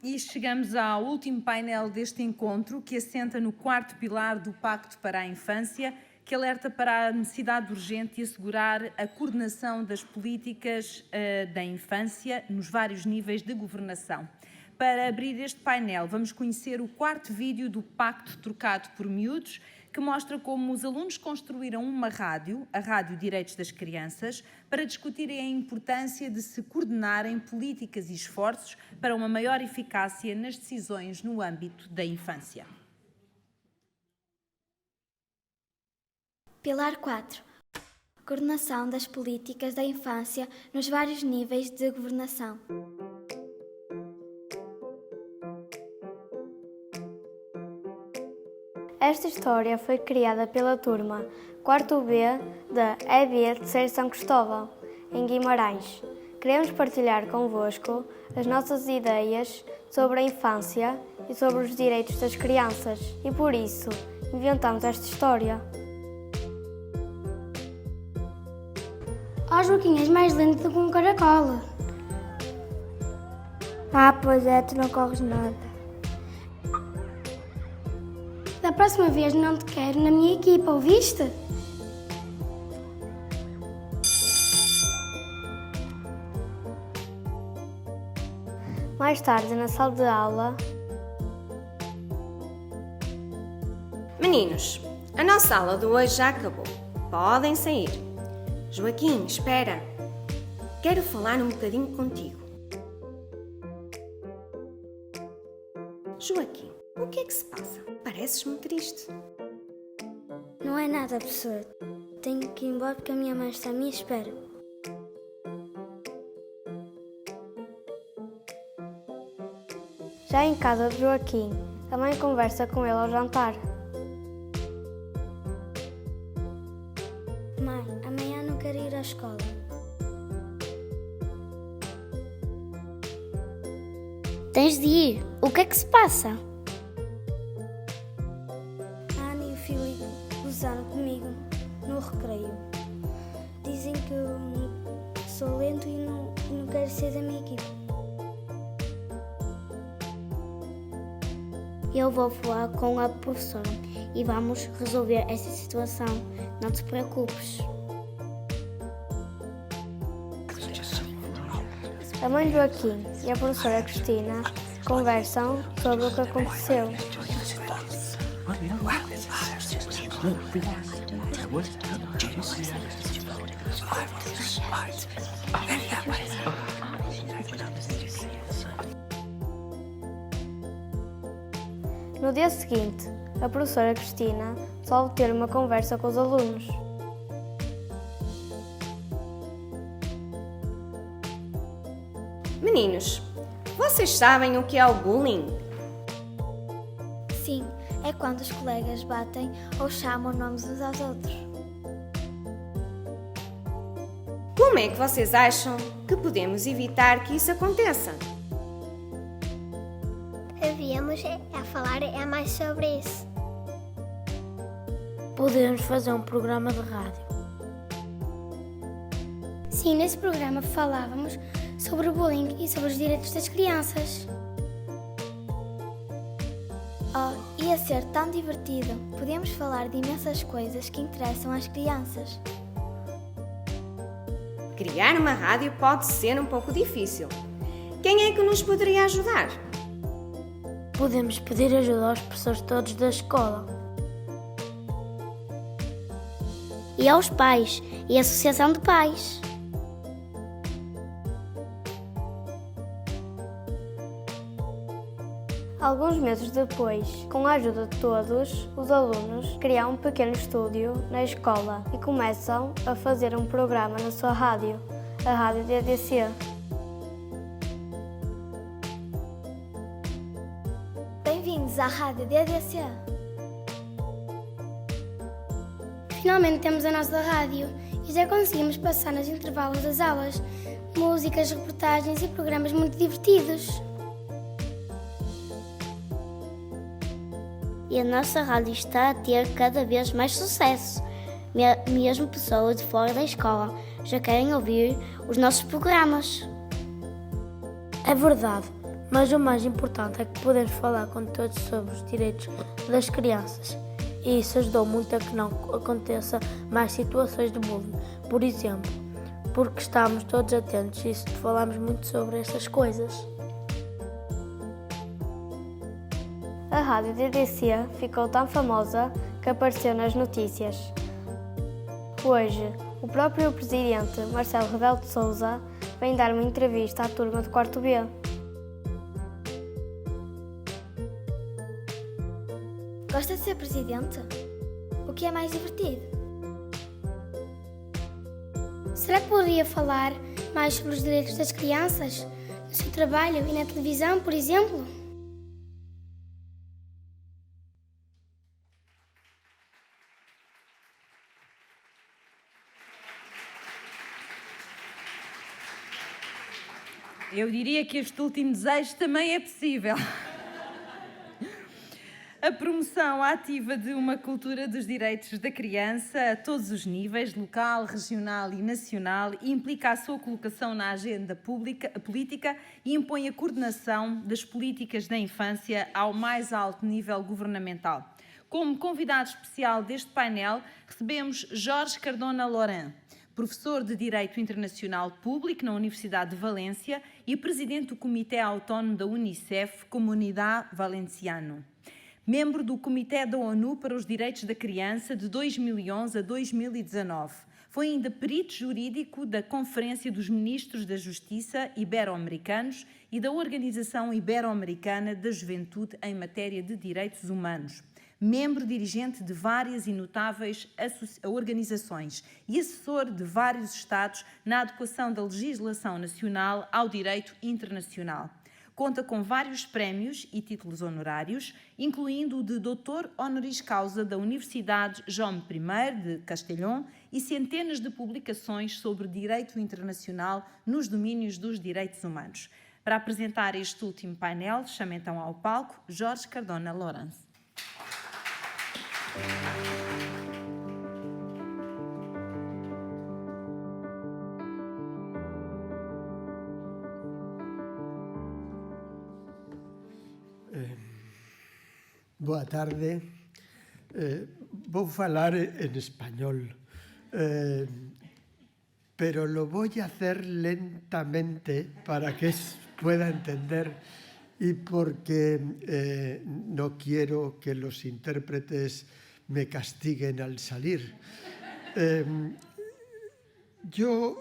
E chegamos ao último painel deste encontro, que assenta no quarto pilar do Pacto para a Infância, que alerta para a necessidade urgente de assegurar a coordenação das políticas da infância nos vários níveis de governação. Para abrir este painel, vamos conhecer o quarto vídeo do Pacto Trocado por Miúdos, que mostra como os alunos construíram uma rádio, a Rádio Direitos das Crianças, para discutirem a importância de se coordenarem políticas e esforços para uma maior eficácia nas decisões no âmbito da infância. Pilar 4. Coordenação das políticas da infância nos vários níveis de governação. Esta história foi criada pela turma 4º B da EB de São Cristóvão, em Guimarães. Queremos partilhar convosco as nossas ideias sobre a infância e sobre os direitos das crianças e, por isso, inventamos esta história. Ó Joaquim, és mais lindo do que um caracol. Pois é, tu não corres nada. Da próxima vez não te quero na minha equipa, ouviste? Mais tarde, na sala de aula... Meninos, a nossa aula de hoje já acabou. Podem sair. Joaquim, espera. Quero falar um bocadinho contigo. Joaquim, o que é que se passa? Pareces-me triste. Não é nada, professor. Tenho que ir embora porque a minha mãe está à minha espera. Já em casa de Joaquim, a mãe conversa com ele ao jantar. Mãe, amanhã não quero ir à escola. Tens de ir. O que é que se passa? A Ana e o Filipe gozaram comigo no recreio. Dizem que eu sou lento e não quero ser da minha equipe. Eu vou falar com a professora e vamos resolver essa situação. Não te preocupes. A mãe de Joaquim e a professora Cristina conversam sobre o que aconteceu. No dia seguinte, a professora Cristina resolve ter uma conversa com os alunos. Meninos, vocês sabem o que é o bullying? Sim, é quando os colegas batem ou chamam nomes uns aos outros. Como é que vocês acham que podemos evitar que isso aconteça? Havíamos a falar mais sobre isso. Podemos fazer um programa de rádio. Sim, nesse programa falávamos sobre o bullying e sobre os direitos das crianças. Oh, ia ser tão divertido. Podíamos falar de imensas coisas que interessam às crianças. Criar uma rádio pode ser um pouco difícil. Quem é que nos poderia ajudar? Podemos pedir ajuda aos professores todos da escola. E aos pais e à associação de pais. Alguns meses depois, com a ajuda de todos, os alunos criam um pequeno estúdio na escola e começam a fazer um programa na sua rádio, a Rádio DDC. Bem-vindos à Rádio DDC. Finalmente temos a nossa rádio e já conseguimos passar nos intervalos das aulas músicas, reportagens e programas muito divertidos. E a nossa rádio está a ter cada vez mais sucesso. Mesmo pessoas de fora da escola já querem ouvir os nossos programas. É verdade, Mas o mais importante é que podemos falar com todos sobre os direitos das crianças. E isso ajudou muito a que não aconteça mais situações de bullying. Por exemplo, porque estamos todos atentos e falamos muito sobre essas coisas. A rádio DDC ficou tão famosa que apareceu nas notícias. Hoje, o próprio presidente, Marcelo Rebelo de Sousa, vem dar uma entrevista à turma de quarto B. Gosta de ser presidente? O que é mais divertido? Será que poderia falar mais sobre os direitos das crianças, no seu trabalho e na televisão, por exemplo? Eu diria que este último desejo também é possível. A promoção ativa de uma cultura dos direitos da criança a todos os níveis, local, regional e nacional, implica a sua colocação na agenda política e impõe a coordenação das políticas da infância ao mais alto nível governamental. Como convidado especial deste painel, recebemos Jorge Cardona Loran, professor de Direito Internacional Público na Universidade de Valência e presidente do Comitê Autónomo da Unicef, Comunidade Valenciano. Membro do Comitê da ONU para os Direitos da Criança de 2011 a 2019. Foi ainda perito jurídico da Conferência dos Ministros da Justiça Ibero-Americanos e da Organização Ibero-Americana da Juventude em matéria de direitos humanos. Membro dirigente de várias e notáveis organizações e assessor de vários Estados na adequação da legislação nacional ao direito internacional. Conta com vários prémios e títulos honorários, incluindo o de Doutor Honoris Causa da Universidade Jaume I de Castellón e centenas de publicações sobre direito internacional nos domínios dos direitos humanos. Para apresentar este último painel, chamo então ao palco Jorge Cardona Loran. Boa tarde. Vou falar en español, pero lo voy a hacer lentamente para que pueda entender y porque no quiero que los intérpretes me castiguen al salir. Yo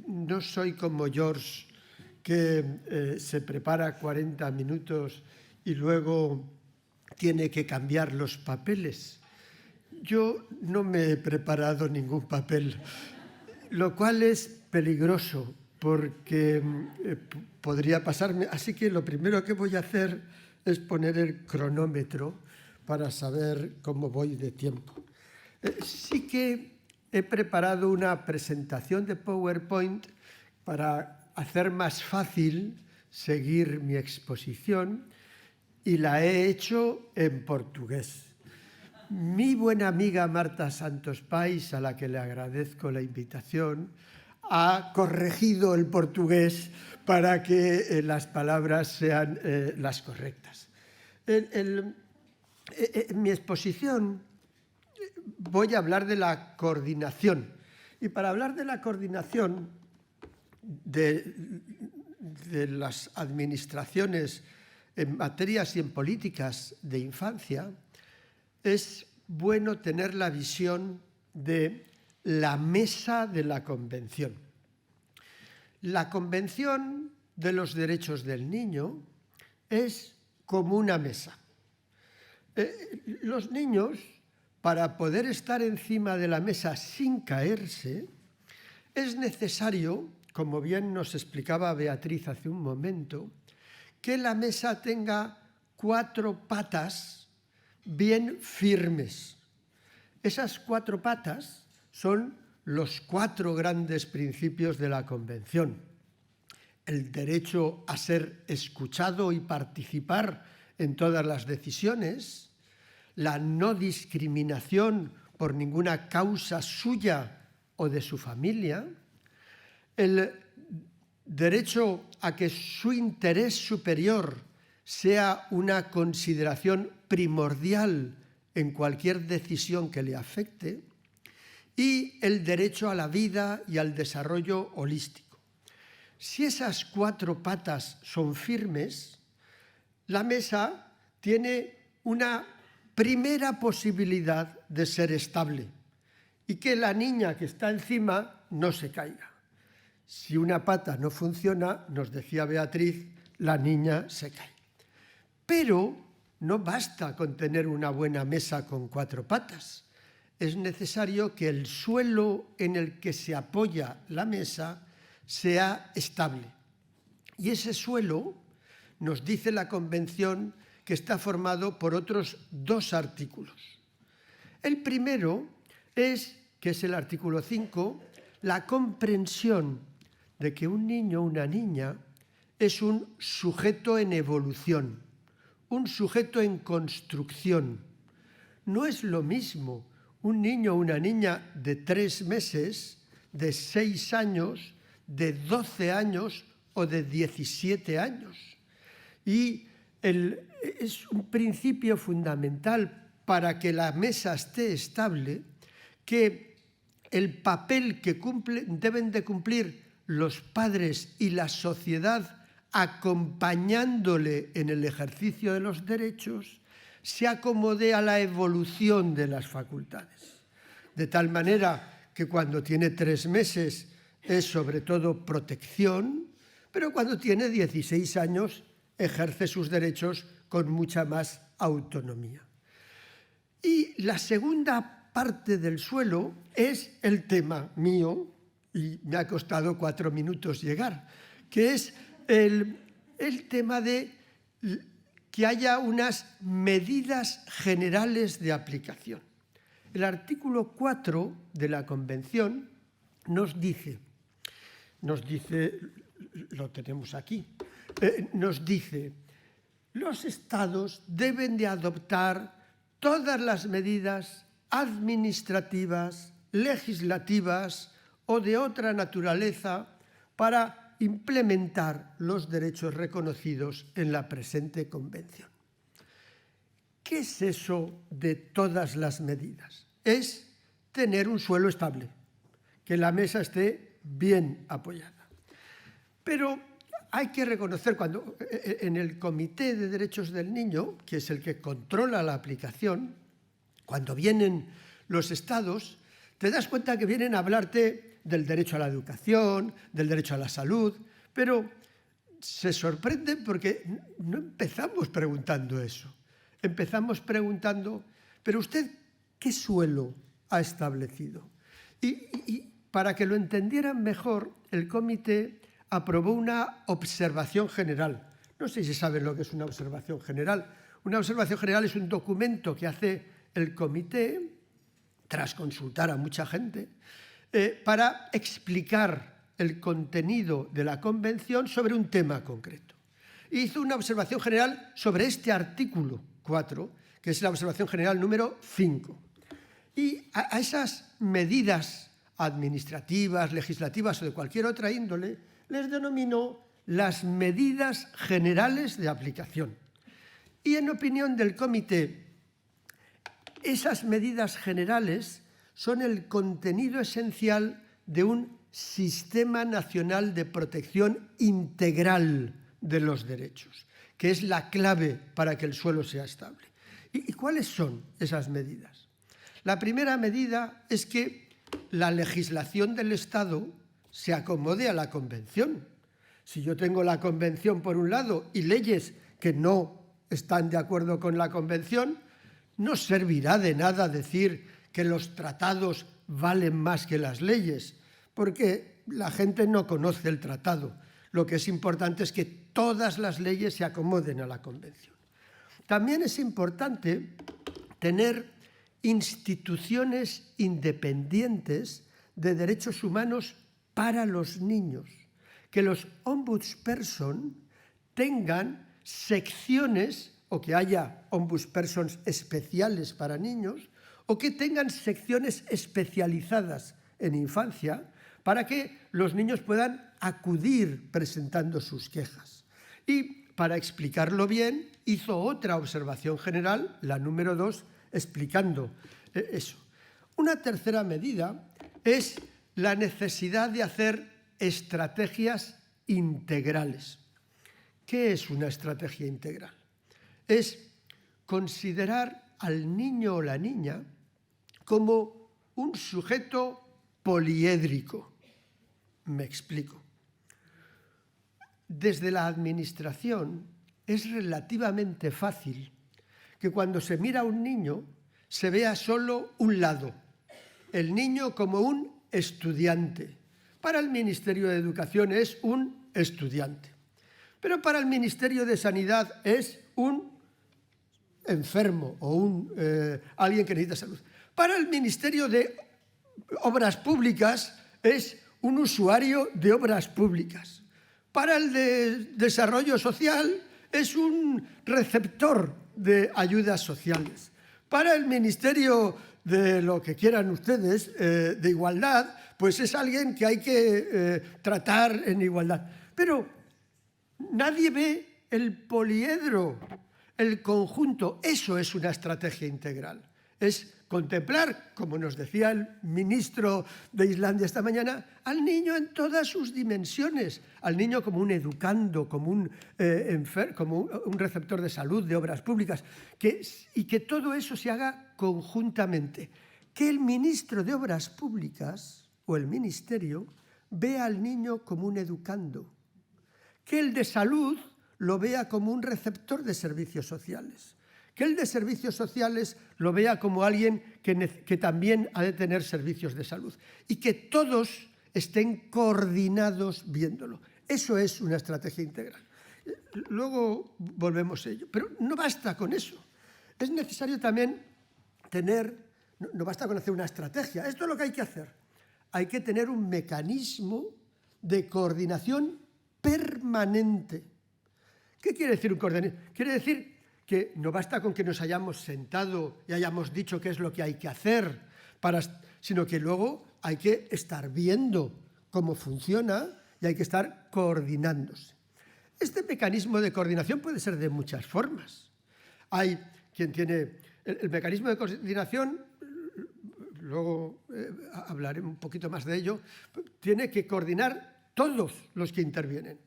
no soy como George, que se prepara 40 minutos y luego tiene que cambiar los papeles. Yo no me he preparado ningún papel, lo cual es peligroso porque podría pasarme. Así que lo primero que voy a hacer es poner el cronómetro para saber cómo voy de tiempo. Sí que he preparado una presentación de PowerPoint para hacer más fácil seguir mi exposición y la he hecho en portugués. Mi buena amiga Marta Santos Pais, a la que le agradezco la invitación, ha corregido el portugués para que las palabras sean las correctas. En mi exposición voy a hablar de la coordinación. Y para hablar de la coordinación de las administraciones en materias y en políticas de infancia, es bueno tener la visión de la mesa de la Convención. La Convención de los Derechos del Niño es como una mesa. Los niños, para poder estar encima de la mesa sin caerse, es necesario, como bien nos explicaba Beatriz hace un momento, que la mesa tenga 4 patas bien firmes. Esas 4 patas son los 4 grandes principios de la Convención. El derecho a ser escuchado y participar en todas las decisiones, la no discriminación por ninguna causa suya o de su familia, el derecho a que su interés superior sea una consideración primordial en cualquier decisión que le afecte, y el derecho a la vida y al desarrollo holístico. Si esas 4 patas son firmes, la mesa tiene una primera posibilidad de ser estable y que la niña que está encima no se caiga. Si una pata no funciona, nos decía Beatriz, la niña se cae. Pero no basta con tener una buena mesa con 4 patas. Es necesario que el suelo en el que se apoya la mesa sea estable. Y ese suelo, nos dice la Convención, que está formado por otros 2 artículos. El primero es, que es el artículo 5, la comprensión de que un niño o una niña es un sujeto en evolución, un sujeto en construcción. No es lo mismo un niño o una niña de 3 meses, de 6 años, de 12 años o de 17 años. Y es un principio fundamental para que la mesa esté estable, que el papel que deben de cumplir los padres y la sociedad acompañándole en el ejercicio de los derechos se acomode a la evolución de las facultades. De tal manera que cuando tiene 3 meses es sobre todo protección, pero cuando tiene 16 años ejerce sus derechos con mucha más autonomía. Y la segunda parte del suelo es el tema mío, y me ha costado 4 minutos llegar, que es el tema de que haya unas medidas generales de aplicación. El artículo 4 de la Convención nos dice, lo tenemos aquí, nos dice, los Estados deben de adoptar todas las medidas administrativas, legislativas o de otra naturaleza para implementar los derechos reconocidos en la presente Convención. ¿Qué es eso de todas las medidas? Es tener un suelo estable, que la mesa esté bien apoyada. Pero hay que reconocer, cuando en el Comité de Derechos del Niño, que es el que controla la aplicación, cuando vienen los Estados, te das cuenta que vienen a hablarte del derecho a la educación, del derecho a la salud, pero se sorprenden porque no empezamos preguntando eso. Empezamos preguntando, ¿pero usted qué suelo ha establecido? Y para que lo entendieran mejor, el comité aprobó una observación general. No sé si saben lo que es una observación general. Una observación general es un documento que hace el comité, tras consultar a mucha gente, para explicar el contenido de la Convención sobre un tema concreto. Hizo una observación general sobre este artículo 4, que es la observación general número 5. Y a esas medidas administrativas, legislativas o de cualquier otra índole, les denominó las medidas generales de aplicación. Y en opinión del comité, esas medidas generales son el contenido esencial de un sistema nacional de protección integral de los derechos, que es la clave para que el suelo sea estable. ¿Y cuáles son esas medidas? La primera medida es que la legislación del Estado se acomode a la Convención. Si yo tengo la Convención por un lado y leyes que no están de acuerdo con la Convención, no servirá de nada decir que los tratados valen más que las leyes, porque la gente no conoce el tratado. Lo que es importante es que todas las leyes se acomoden a la Convención. También es importante tener instituciones independientes de derechos humanos para los niños, que los ombudsperson tengan secciones o que haya ombudspersons especiales para niños o que tengan secciones especializadas en infancia para que los niños puedan acudir presentando sus quejas. Y para explicarlo bien, hizo otra observación general, la número 2, explicando eso. Una tercera medida es la necesidad de hacer estrategias integrales. ¿Qué es una estrategia integral? Es considerar al niño o la niña como un sujeto poliédrico. Me explico. Desde la administración es relativamente fácil que cuando se mira a un niño se vea solo un lado, el niño como un estudiante. Para el Ministerio de Educación es un estudiante, pero para el Ministerio de Sanidad es un enfermo o alguien que necesita salud. Para el Ministerio de Obras Públicas es un usuario de obras públicas. Para el de Desarrollo Social es un receptor de ayudas sociales. Para el Ministerio de lo que quieran ustedes, de Igualdad, pues es alguien que hay que tratar en igualdad. Pero nadie ve el poliedro, el conjunto. Eso es una estrategia integral. Es contemplar, como nos decía el ministro de Islandia esta mañana, al niño en todas sus dimensiones, al niño como un educando, como un receptor de salud, de obras públicas, y que todo eso se haga conjuntamente. Que el ministro de Obras Públicas o el ministerio vea al niño como un educando, que el de salud lo vea como un receptor de servicios sociales, que el de servicios sociales lo vea como alguien que también ha de tener servicios de salud y que todos estén coordinados viéndolo. Eso es una estrategia integral. Luego volvemos a ello. Pero no basta con eso. Es necesario también no basta con hacer una estrategia. Esto es lo que hay que hacer. Hay que tener un mecanismo de coordinación permanente. ¿Qué quiere decir un coordinador? Quiere decir que no basta con que nos hayamos sentado y hayamos dicho qué es lo que hay que hacer, sino que luego hay que estar viendo cómo funciona y hay que estar coordinándose. Este mecanismo de coordinación puede ser de muchas formas. Hay quien tiene el mecanismo de coordinación, luego hablaré un poquito más de ello, tiene que coordinar todos los que intervienen.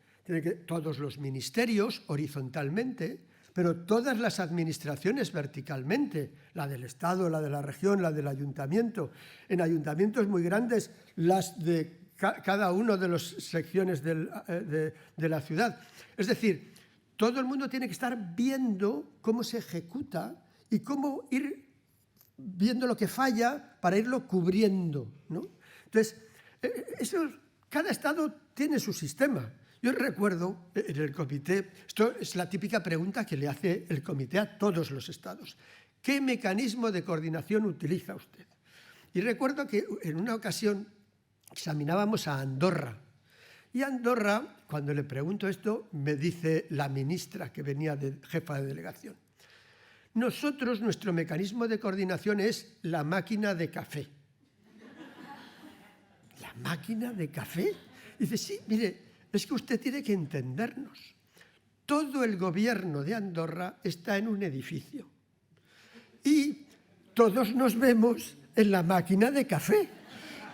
Todos los ministerios horizontalmente, pero todas las administraciones verticalmente, la del Estado, la de la región, la del ayuntamiento. En ayuntamientos muy grandes, las de cada uno de las secciones de la ciudad. Es decir, todo el mundo tiene que estar viendo cómo se ejecuta y cómo ir viendo lo que falla para irlo cubriendo, ¿no? Entonces, cada Estado tiene su sistema. Yo recuerdo en el comité, esto es la típica pregunta que le hace el comité a todos los estados. ¿Qué mecanismo de coordinación utiliza usted? Y recuerdo que en una ocasión examinábamos a Andorra. Y Andorra, cuando le pregunto esto, me dice la ministra que venía de jefa de delegación. Nosotros, nuestro mecanismo de coordinación es la máquina de café. ¿La máquina de café? Dice, sí, mire, es que usted tiene que entendernos. Todo el gobierno de Andorra está en un edificio y todos nos vemos en la máquina de café.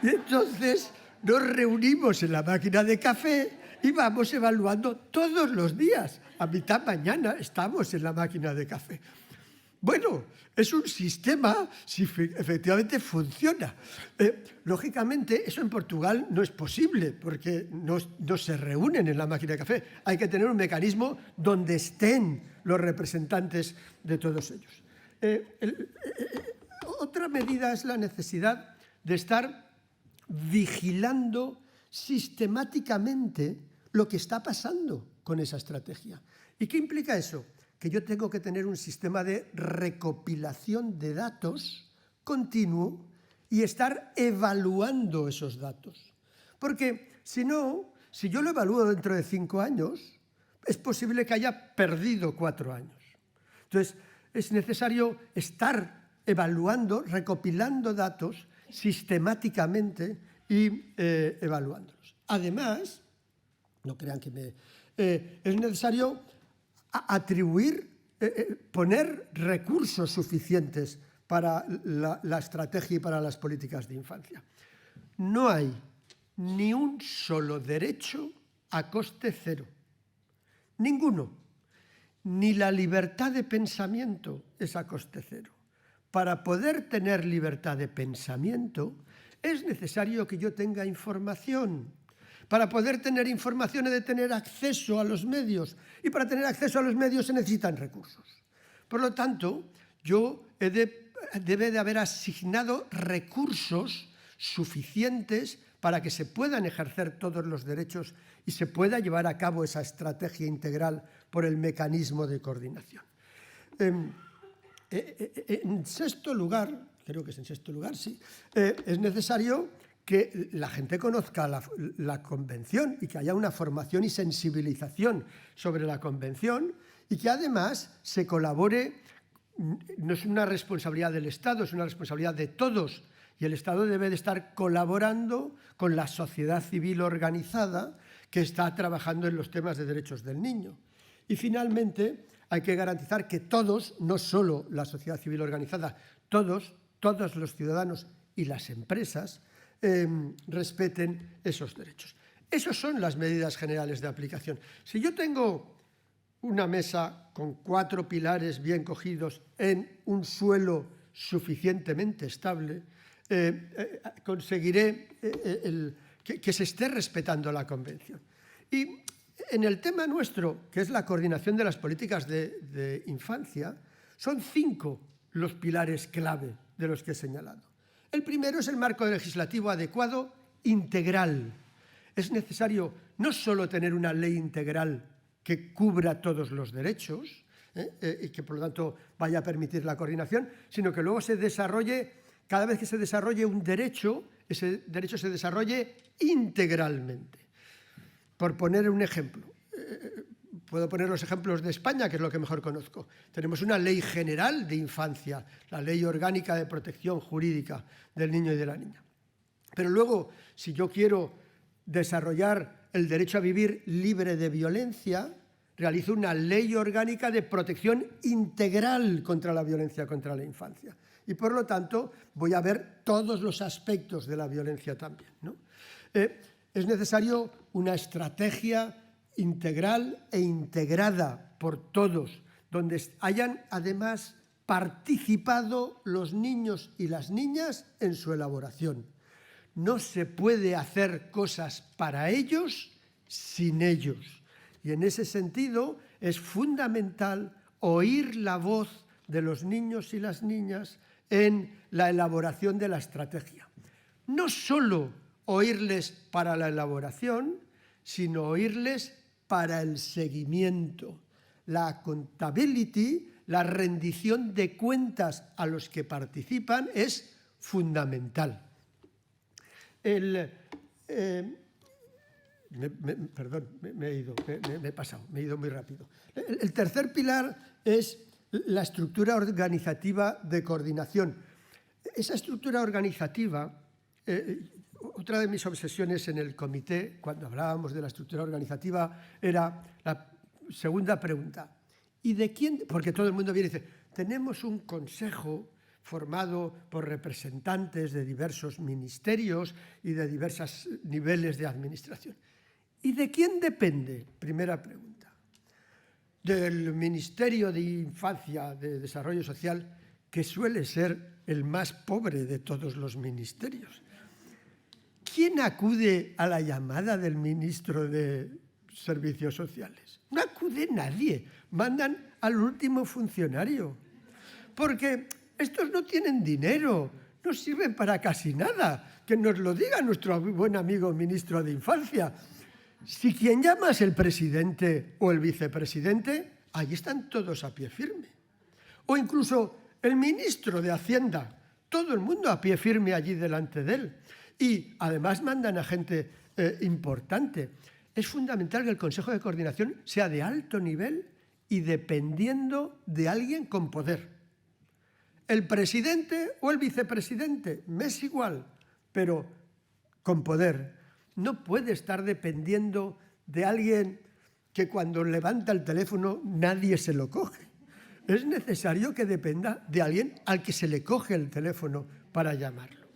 Y entonces nos reunimos en la máquina de café y vamos evaluando todos los días. A mitad mañana estamos en la máquina de café. Bueno, es un sistema, si efectivamente funciona. Lógicamente, eso en Portugal no es posible, porque no se reúnen en la máquina de café. Hay que tener un mecanismo donde estén los representantes de todos ellos. Otra medida es la necesidad de estar vigilando sistemáticamente lo que está pasando con esa estrategia. ¿Y qué implica eso? Que yo tengo que tener un sistema de recopilación de datos continuo y estar evaluando esos datos. Porque si no, si yo lo evalúo dentro de 5 años, es posible que haya perdido 4 años. Entonces, es necesario estar evaluando, recopilando datos sistemáticamente y evaluándolos. Además, no crean que es necesario atribuir, poner recursos suficientes para la estrategia y para las políticas de infancia. No hay ni un solo derecho a coste cero. Ninguno. Ni la libertad de pensamiento es a coste cero. Para poder tener libertad de pensamiento es necesario que yo tenga información. Para poder tener información he de tener acceso a los medios, y para tener acceso a los medios se necesitan recursos. Por lo tanto, debe de haber asignado recursos suficientes para que se puedan ejercer todos los derechos y se pueda llevar a cabo esa estrategia integral por el mecanismo de coordinación. En sexto lugar, creo que es en sexto lugar, sí, es necesario que la gente conozca la Convención y que haya una formación y sensibilización sobre la Convención, y que además se colabore. No es una responsabilidad del Estado, es una responsabilidad de todos, y el Estado debe de estar colaborando con la sociedad civil organizada que está trabajando en los temas de derechos del niño. Y finalmente hay que garantizar que todos, no solo la sociedad civil organizada, todos los ciudadanos y las empresas respeten esos derechos. Esas son las medidas generales de aplicación. Si yo tengo una mesa con 4 pilares bien cogidos en un suelo suficientemente estable, conseguiré que se esté respetando la Convención. Y en el tema nuestro, que es la coordinación de las políticas de infancia, son 5 los pilares clave de los que he señalado. El primero es el marco legislativo adecuado integral. Es necesario no solo tener una ley integral que cubra todos los derechos y que, por lo tanto, vaya a permitir la coordinación, sino que luego se desarrolle, cada vez que se desarrolle un derecho, ese derecho se desarrolle integralmente. Por poner un ejemplo, puedo poner los ejemplos de España, que es lo que mejor conozco. Tenemos una ley general de infancia, la Ley Orgánica de Protección Jurídica del Niño y de la Niña. Pero luego, si yo quiero desarrollar el derecho a vivir libre de violencia, realizo una ley orgánica de protección integral contra la violencia contra la infancia. Y por lo tanto voy a ver todos los aspectos de la violencia también, ¿no? Es necesario una estrategia integral e integrada por todos, donde hayan además participado los niños y las niñas en su elaboración. No se puede hacer cosas para ellos sin ellos. Y en ese sentido es fundamental oír la voz de los niños y las niñas en la elaboración de la estrategia. No solo oírles para la elaboración, sino oírles para el seguimiento. La accountability, la rendición de cuentas a los que participan, es fundamental. Perdón, me he pasado, me he ido muy rápido. El tercer pilar es la estructura organizativa de coordinación. Esa estructura organizativa, otra de mis obsesiones en el comité, cuando hablábamos de la estructura organizativa, era la segunda pregunta. ¿Y de quién? Porque todo el mundo viene y dice, tenemos un consejo formado por representantes de diversos ministerios y de diversos niveles de administración. ¿Y de quién depende? Primera pregunta. Del Ministerio de Infancia, de Desarrollo Social, que suele ser el más pobre de todos los ministerios. ¿Quién acude a la llamada del ministro de Servicios Sociales? No acude nadie, mandan al último funcionario. Porque estos no tienen dinero, no sirven para casi nada. Que nos lo diga nuestro buen amigo ministro de Infancia. Si quien llama es el presidente o el vicepresidente, ahí están todos a pie firme. O incluso el ministro de Hacienda, todo el mundo a pie firme allí delante de él. Y además mandan a gente importante. Es fundamental que el Consejo de Coordinación sea de alto nivel y dependiendo de alguien con poder. El presidente o el vicepresidente, me es igual, pero con poder, no puede estar dependiendo de alguien que cuando levanta el teléfono nadie se lo coge. Es necesario que dependa de alguien al que se le coge el teléfono para llamarlo.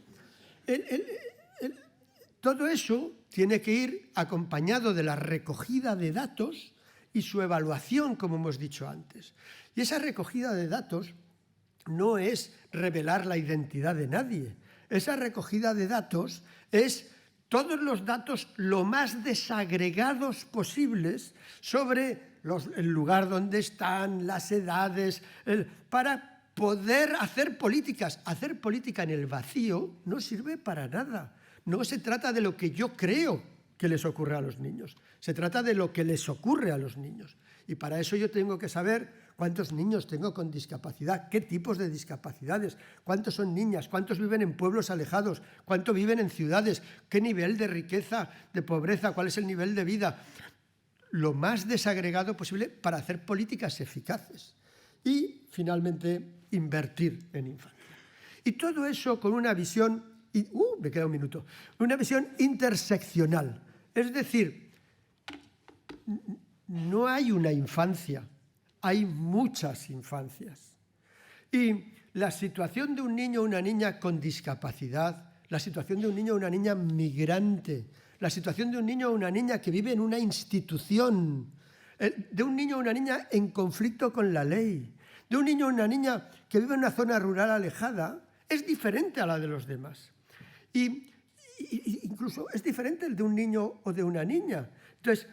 Todo eso tiene que ir acompañado de la recogida de datos y su evaluación, como hemos dicho antes. Y esa recogida de datos no es revelar la identidad de nadie. Esa recogida de datos es todos los datos lo más desagregados posibles sobre el lugar donde están, las edades, para poder hacer políticas. Hacer política en el vacío no sirve para nada. No se trata de lo que yo creo que les ocurre a los niños. Se trata de lo que les ocurre a los niños. Y para eso yo tengo que saber cuántos niños tengo con discapacidad, qué tipos de discapacidades, cuántos son niñas, cuántos viven en pueblos alejados, cuántos viven en ciudades, qué nivel de riqueza, de pobreza, cuál es el nivel de vida. Lo más desagregado posible para hacer políticas eficaces. Y, finalmente, invertir en infancia. Y todo eso con una visión, me queda un minuto, una visión interseccional. Es decir, no hay una infancia, hay muchas infancias. Y la situación de un niño o una niña con discapacidad, la situación de un niño o una niña migrante, la situación de un niño o una niña que vive en una institución, de un niño o una niña en conflicto con la ley, de un niño o una niña que vive en una zona rural alejada, es diferente a la de los demás. Y incluso es diferente el de un niño o de una niña. Entonces,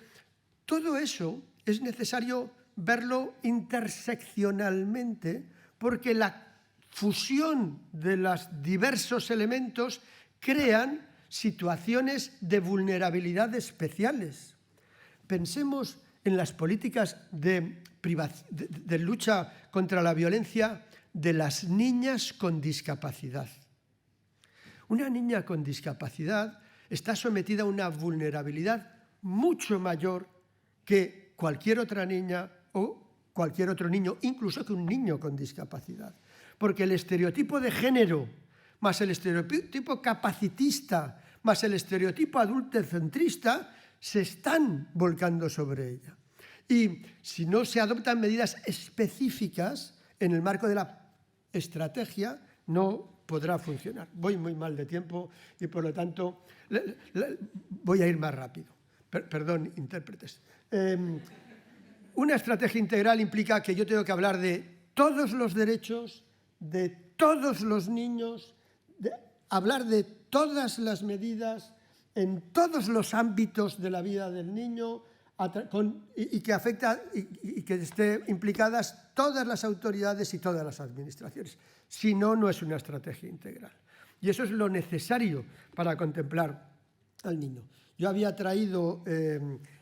todo eso es necesario verlo interseccionalmente porque la fusión de los diversos elementos crean situaciones de vulnerabilidad especiales. Pensemos en las políticas de lucha contra la violencia de las niñas con discapacidad. Una niña con discapacidad está sometida a una vulnerabilidad mucho mayor que cualquier otra niña o cualquier otro niño, incluso que un niño con discapacidad. Porque el estereotipo de género, más el estereotipo capacitista, más el estereotipo adultocentrista, se están volcando sobre ella. Y si no se adoptan medidas específicas en el marco de la estrategia, no podrá funcionar. Voy muy mal de tiempo y, por lo tanto, voy a ir más rápido. Perdón, intérpretes. Una estrategia integral implica que yo tengo que hablar de todos los derechos, de todos los niños, hablar de todas las medidas en todos los ámbitos de la vida del niño y que afecta y que esté implicadas todas las autoridades y todas las administraciones. Si no, no es una estrategia integral. Y eso es lo necesario para contemplar al niño. Yo había traído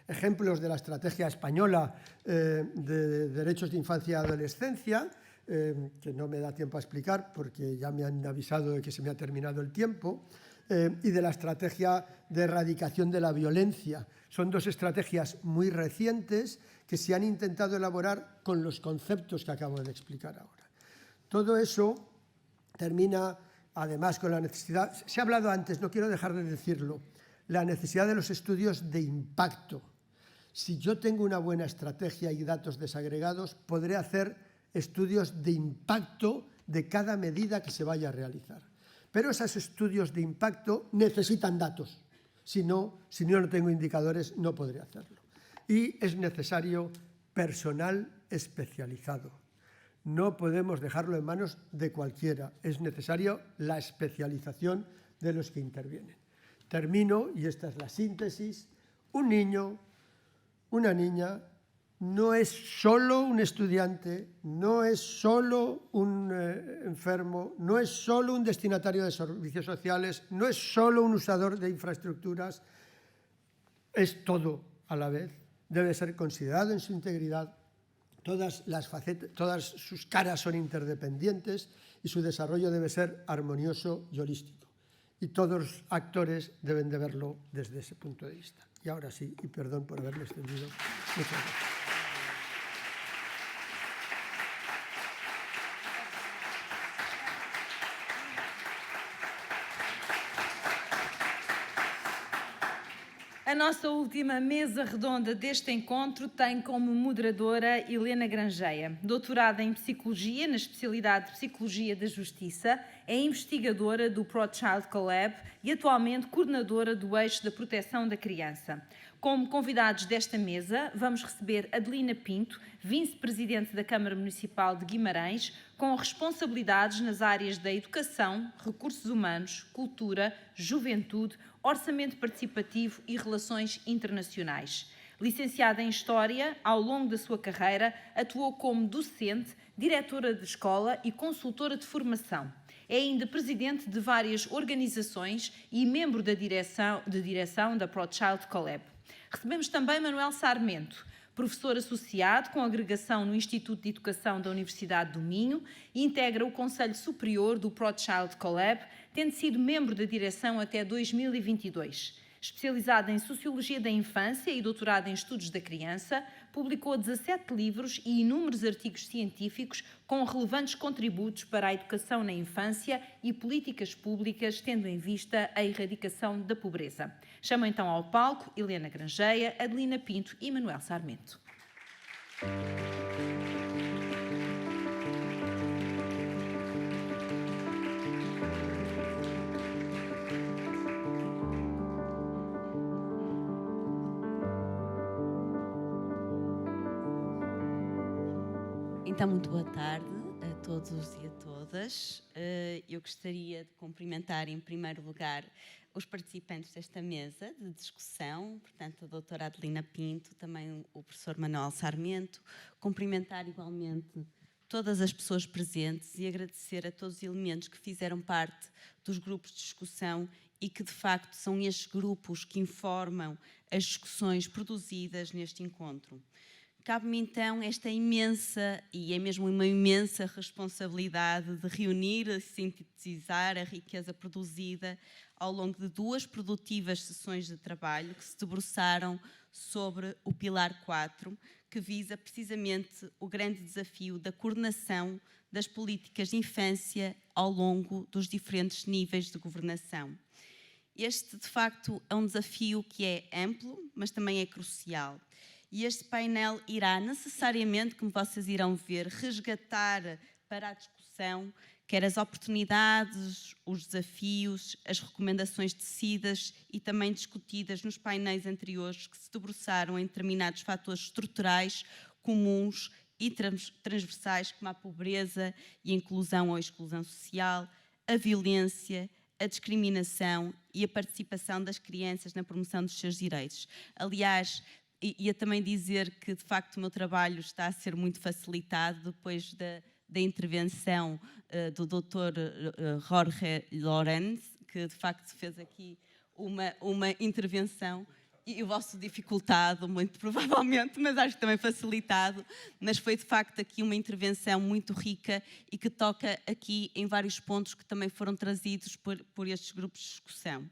ejemplos de la estrategia española de derechos de infancia y adolescencia, que no me da tiempo a explicar porque ya me han avisado de que se me ha terminado el tiempo, y de la estrategia de erradicación de la violencia. Son dos estrategias muy recientes que se han intentado elaborar con los conceptos que acabo de explicar ahora. Todo eso termina, además, con la necesidad, se ha hablado antes, no quiero dejar de decirlo, la necesidad de los estudios de impacto. Si yo tengo una buena estrategia y datos desagregados, podré hacer estudios de impacto de cada medida que se vaya a realizar. Pero esos estudios de impacto necesitan datos. Si no tengo indicadores, no podré hacerlo. Y es necesario personal especializado. No podemos dejarlo en manos de cualquiera. Es necesario la especialización de los que intervienen. Termino, y esta es la síntesis. Un niño, una niña, no es solo un estudiante, no es solo un enfermo, no es solo un destinatario de servicios sociales, no es solo un usador de infraestructuras, es todo a la vez. Debe ser considerado en su integridad. Todas sus caras son interdependientes y su desarrollo debe ser armonioso y holístico. Y todos los actores deben de verlo desde ese punto de vista. Y ahora sí, y perdón por haberme extendido. Muchas gracias. nossa última mesa redonda deste encontro tem como moderadora Helena Grangeia, doutorada em Psicologia, na especialidade de Psicologia da Justiça, é investigadora do ProChild Collab e atualmente coordenadora do eixo da proteção da criança. Como convidados desta mesa, vamos receber Adelina Pinto, vice-presidente da Câmara Municipal de Guimarães, com responsabilidades nas áreas da educação, recursos humanos, cultura, juventude, orçamento participativo e relações internacionais. Licenciada em História, ao longo da sua carreira, atuou como docente, diretora de escola e consultora de formação. É ainda presidente de várias organizações e membro da direção da ProChild Collab. Recebemos também Manuel Sarmento, professor associado com agregação no Instituto de Educação da Universidade do Minho e integra o Conselho Superior do ProChild Collab, tendo sido membro da direção até 2022. Especializado em Sociologia da Infância e doutorado em Estudos da Criança, publicou 17 livros e inúmeros artigos científicos com relevantes contributos para a educação na infância e políticas públicas, tendo em vista a erradicação da pobreza. Chamo então ao palco Helena Grangeia, Adelina Pinto e Manuel Sarmento. Então, muito boa tarde a todos e a todas. Eu gostaria de cumprimentar, em primeiro lugar, os participantes desta mesa de discussão, portanto, a doutora Adelina Pinto, também o professor Manuel Sarmento, cumprimentar igualmente todas as pessoas presentes e agradecer a todos os elementos que fizeram parte dos grupos de discussão e que, de facto, são estes grupos que informam as discussões produzidas neste encontro. Cabe-me então esta imensa, e é mesmo uma imensa responsabilidade de reunir e sintetizar a riqueza produzida ao longo de 2 produtivas sessões de trabalho que se debruçaram sobre o Pilar 4, que visa precisamente o grande desafio da coordenação das políticas de infância ao longo dos diferentes níveis de governação. Este, de facto, é um desafio que é amplo, mas também é crucial. E este painel irá necessariamente, como vocês irão ver, resgatar para a discussão quer as oportunidades, os desafios, as recomendações tecidas e também discutidas nos painéis anteriores que se debruçaram em determinados fatores estruturais, comuns e transversais, como a pobreza e a inclusão ou a exclusão social, a violência, a discriminação e a participação das crianças na promoção dos seus direitos. Aliás, ia também dizer que, de facto, o meu trabalho está a ser muito facilitado depois da intervenção do Dr. Jorge Lorenz, que, de facto, fez aqui uma intervenção, e o vosso dificultado, muito provavelmente, mas acho que também facilitado, mas foi, de facto, aqui uma intervenção muito rica e que toca aqui em vários pontos que também foram trazidos por estes grupos de discussão.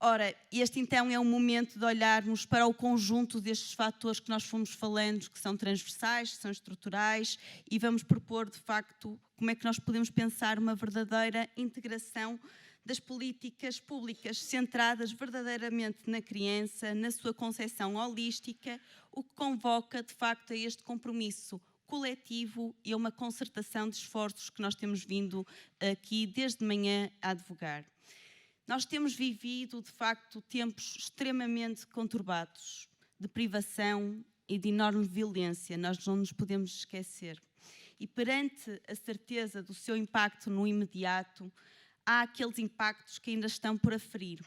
Ora, este então é o momento de olharmos para o conjunto destes fatores que nós fomos falando, que são transversais, que são estruturais, e vamos propor, de facto, como é que nós podemos pensar uma verdadeira integração das políticas públicas centradas verdadeiramente na criança, na sua concepção holística, o que convoca, de facto, a este compromisso coletivo e a uma concertação de esforços que nós temos vindo aqui desde manhã a advogar. Nós temos vivido, de facto, tempos extremamente conturbados, de privação e de enorme violência, nós não nos podemos esquecer. E perante a certeza do seu impacto no imediato, há aqueles impactos que ainda estão por aferir.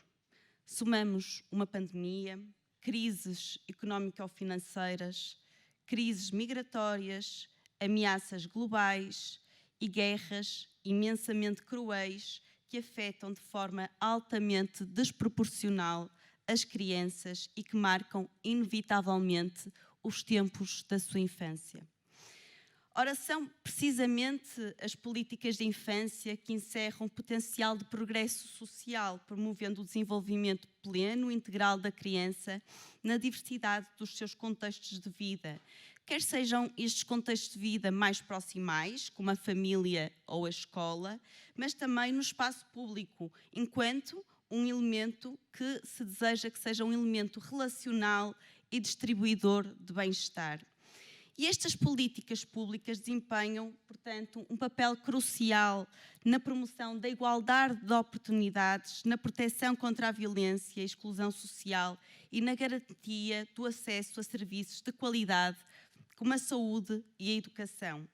Somamos uma pandemia, crises económico-financeiras, crises migratórias, ameaças globais e guerras imensamente cruéis que afetam de forma altamente desproporcional as crianças e que marcam inevitavelmente os tempos da sua infância. Ora, são precisamente as políticas de infância que encerram o potencial de progresso social, promovendo o desenvolvimento pleno e integral da criança na diversidade dos seus contextos de vida, quer sejam estes contextos de vida mais proximais, como a família ou a escola, mas também no espaço público, enquanto um elemento que se deseja que seja um elemento relacional e distribuidor de bem-estar. E estas políticas públicas desempenham, portanto, um papel crucial na promoção da igualdade de oportunidades, na proteção contra a violência e a exclusão social e na garantia do acesso a serviços de qualidade, como a saúde e a educação.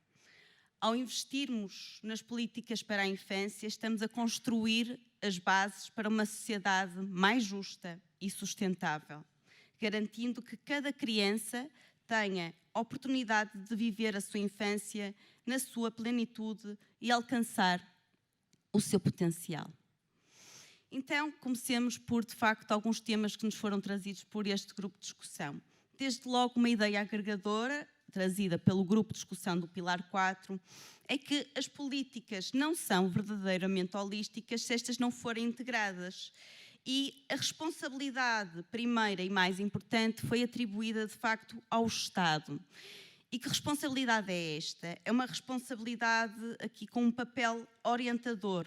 Ao investirmos nas políticas para a infância, estamos a construir as bases para uma sociedade mais justa e sustentável, garantindo que cada criança tenha a oportunidade de viver a sua infância na sua plenitude e alcançar o seu potencial. Então, comecemos por, de facto, alguns temas que nos foram trazidos por este grupo de discussão. Desde logo, uma ideia agregadora, trazida pelo grupo de discussão do Pilar 4, é que as políticas não são verdadeiramente holísticas se estas não forem integradas. E a responsabilidade primeira e mais importante foi atribuída, de facto, ao Estado. E que responsabilidade é esta? É uma responsabilidade aqui com um papel orientador.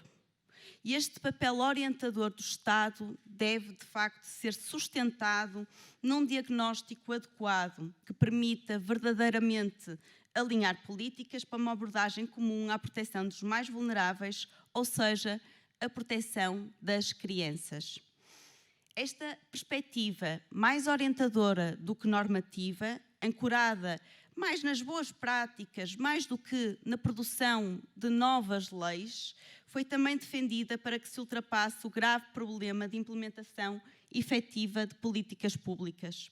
E este papel orientador do Estado deve, de facto, ser sustentado num diagnóstico adequado que permita verdadeiramente alinhar políticas para uma abordagem comum à proteção dos mais vulneráveis, ou seja, a proteção das crianças. Esta perspectiva mais orientadora do que normativa, ancorada mais nas boas práticas, mais do que na produção de novas leis, foi também defendida para que se ultrapasse o grave problema de implementação efetiva de políticas públicas.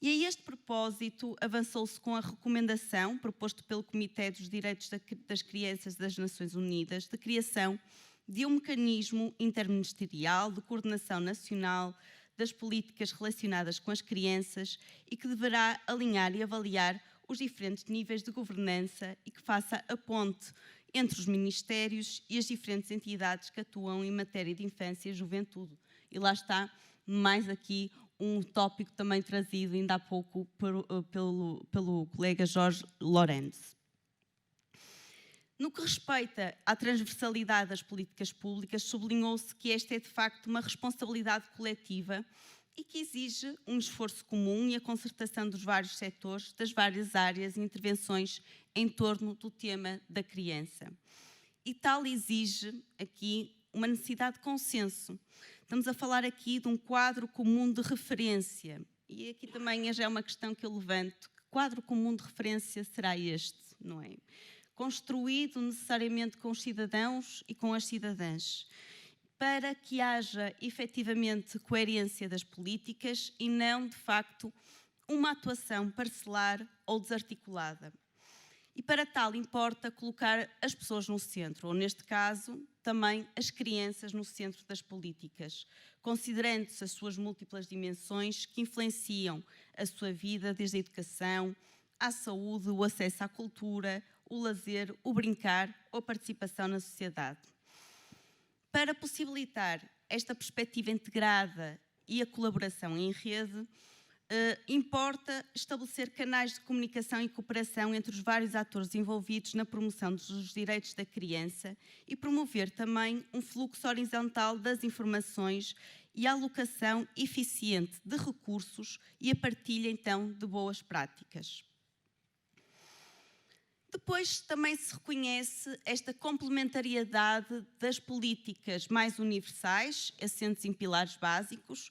E a este propósito, avançou-se com a recomendação, proposta pelo Comitê dos Direitos das Crianças das Nações Unidas, de criação de um mecanismo interministerial de coordenação nacional das políticas relacionadas com as crianças e que deverá alinhar e avaliar os diferentes níveis de governança e que faça a ponte entre os ministérios e as diferentes entidades que atuam em matéria de infância e juventude. E lá está, mais aqui, um tópico também trazido ainda há pouco pelo colega Jorge Lourenço. No que respeita à transversalidade das políticas públicas, sublinhou-se que esta é de facto uma responsabilidade coletiva e que exige um esforço comum e a concertação dos vários setores, das várias áreas e intervenções em torno do tema da criança. E tal exige aqui uma necessidade de consenso. Estamos a falar aqui de um quadro comum de referência. E aqui também já é uma questão que eu levanto. Que quadro comum de referência será este, não é? Construído necessariamente com os cidadãos e com as cidadãs, para que haja efetivamente coerência das políticas e não, de facto, uma atuação parcelar ou desarticulada. E para tal importa colocar as pessoas no centro, ou neste caso, também as crianças no centro das políticas, considerando-se as suas múltiplas dimensões que influenciam a sua vida, desde a educação, à saúde, o acesso à cultura, o lazer, o brincar ou a participação na sociedade. Para possibilitar esta perspectiva integrada e a colaboração em rede, importa estabelecer canais de comunicação e cooperação entre os vários atores envolvidos na promoção dos direitos da criança e promover também um fluxo horizontal das informações e a alocação eficiente de recursos e a partilha, então, de boas práticas. Depois também se reconhece esta complementariedade das políticas mais universais, assentes em pilares básicos,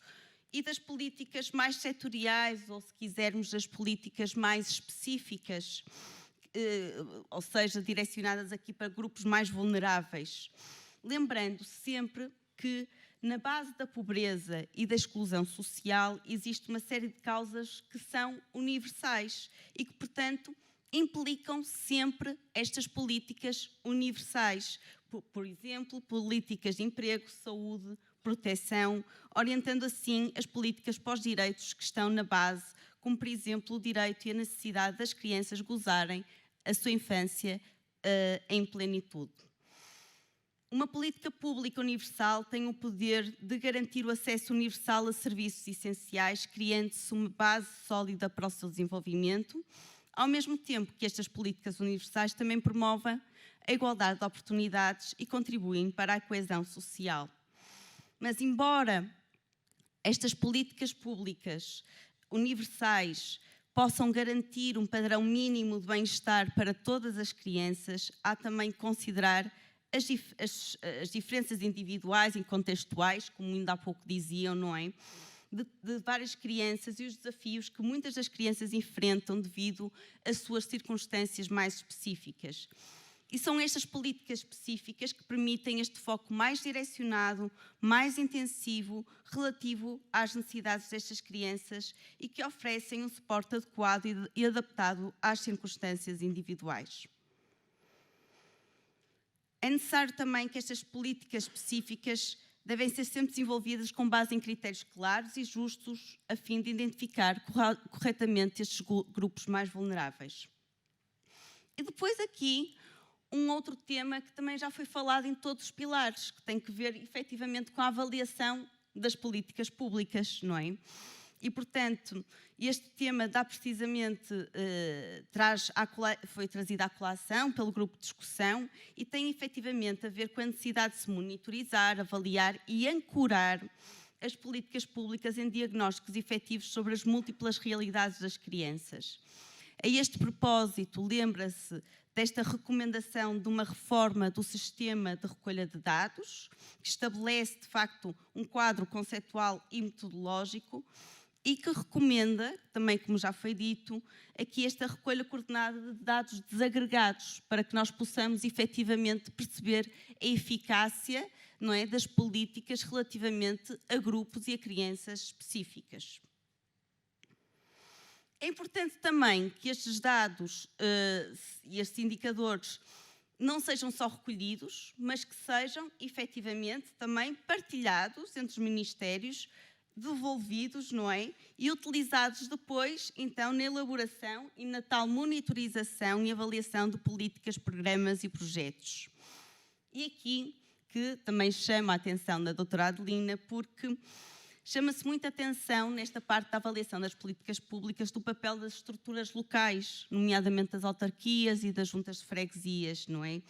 e das políticas mais setoriais, ou se quisermos, das políticas mais específicas, ou seja, direcionadas aqui para grupos mais vulneráveis. Lembrando sempre que na base da pobreza e da exclusão social existe uma série de causas que são universais e que, portanto, implicam sempre estas políticas universais. Por exemplo, políticas de emprego, saúde, proteção, orientando assim as políticas para os direitos que estão na base, como, por exemplo, o direito e a necessidade das crianças gozarem a sua infância em plenitude. Uma política pública universal tem o poder de garantir o acesso universal a serviços essenciais, criando-se uma base sólida para o seu desenvolvimento, ao mesmo tempo que estas políticas universais também promovem a igualdade de oportunidades e contribuem para a coesão social. Mas, embora estas políticas públicas universais possam garantir um padrão mínimo de bem-estar para todas as crianças, há também que considerar as diferenças individuais e contextuais, como ainda há pouco diziam, não é? De várias crianças e os desafios que muitas das crianças enfrentam devido às suas circunstâncias mais específicas. E são estas políticas específicas que permitem este foco mais direcionado, mais intensivo, relativo às necessidades destas crianças e que oferecem um suporte adequado e adaptado às circunstâncias individuais. É necessário também que estas políticas específicas devem ser sempre desenvolvidas com base em critérios claros e justos, a fim de identificar corretamente estes grupos mais vulneráveis. E depois aqui, um outro tema que também já foi falado em todos os pilares, que tem que ver efetivamente com a avaliação das políticas públicas, não é? E, portanto, este tema dá precisamente, foi trazido à colação pelo grupo de discussão e tem efetivamente a ver com a necessidade de se monitorizar, avaliar e ancorar as políticas públicas em diagnósticos efetivos sobre as múltiplas realidades das crianças. A este propósito, lembra-se desta recomendação de uma reforma do sistema de recolha de dados, que estabelece, de facto, um quadro conceptual e metodológico e que recomenda, também como já foi dito, aqui esta recolha coordenada de dados desagregados para que nós possamos efetivamente perceber a eficácia, não é, das políticas relativamente a grupos e a crianças específicas. É importante também que estes dados e estes indicadores não sejam só recolhidos, mas que sejam efetivamente também partilhados entre os ministérios, devolvidos, não é? E utilizados depois, então, na elaboração e na tal monitorização e avaliação de políticas, programas e projetos. E aqui que também chama a atenção da doutora Adelina, porque chama-se muita atenção nesta parte da avaliação das políticas públicas do papel das estruturas locais, nomeadamente das autarquias e das juntas de freguesias, não é?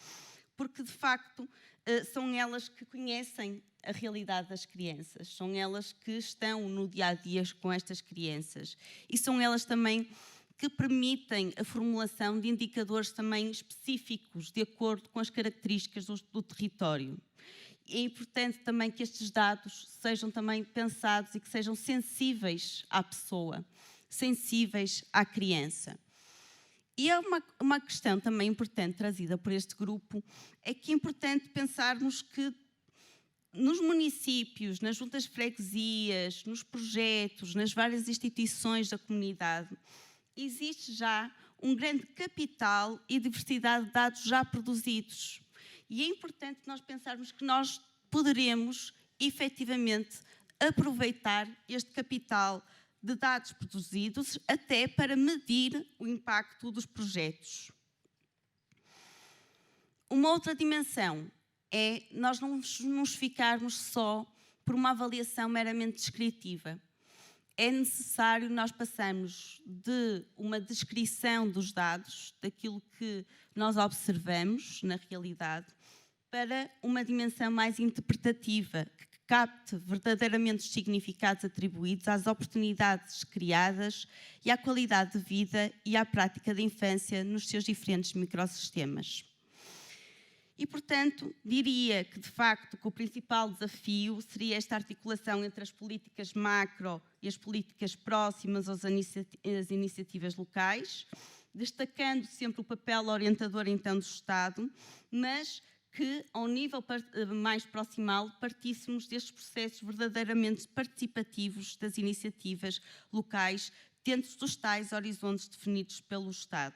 Porque, de facto, são elas que conhecem a realidade das crianças, são elas que estão no dia-a-dia com estas crianças e são elas também que permitem a formulação de indicadores também específicos de acordo com as características do território. É importante também que estes dados sejam também pensados e que sejam sensíveis à pessoa, sensíveis à criança. E é uma questão também importante trazida por este grupo, é que é importante pensarmos que nos municípios, nas juntas de freguesias, nos projetos, nas várias instituições da comunidade, existe já um grande capital e diversidade de dados já produzidos. E é importante nós pensarmos que nós poderemos, efetivamente, aproveitar este capital de dados produzidos até para medir o impacto dos projetos. Uma outra dimensão é nós não nos ficarmos só por uma avaliação meramente descritiva. É necessário nós passarmos de uma descrição dos dados, daquilo que nós observamos na realidade, para uma dimensão mais interpretativa, que capte verdadeiramente os significados atribuídos às oportunidades criadas e à qualidade de vida e à prática da infância nos seus diferentes microsistemas. E, portanto, diria que, de facto, que o principal desafio seria esta articulação entre as políticas macro e as políticas próximas às iniciativas locais, destacando sempre o papel orientador, então, do Estado, mas que, ao nível mais proximal, partíssemos destes processos verdadeiramente participativos das iniciativas locais dentro dos tais horizontes definidos pelo Estado.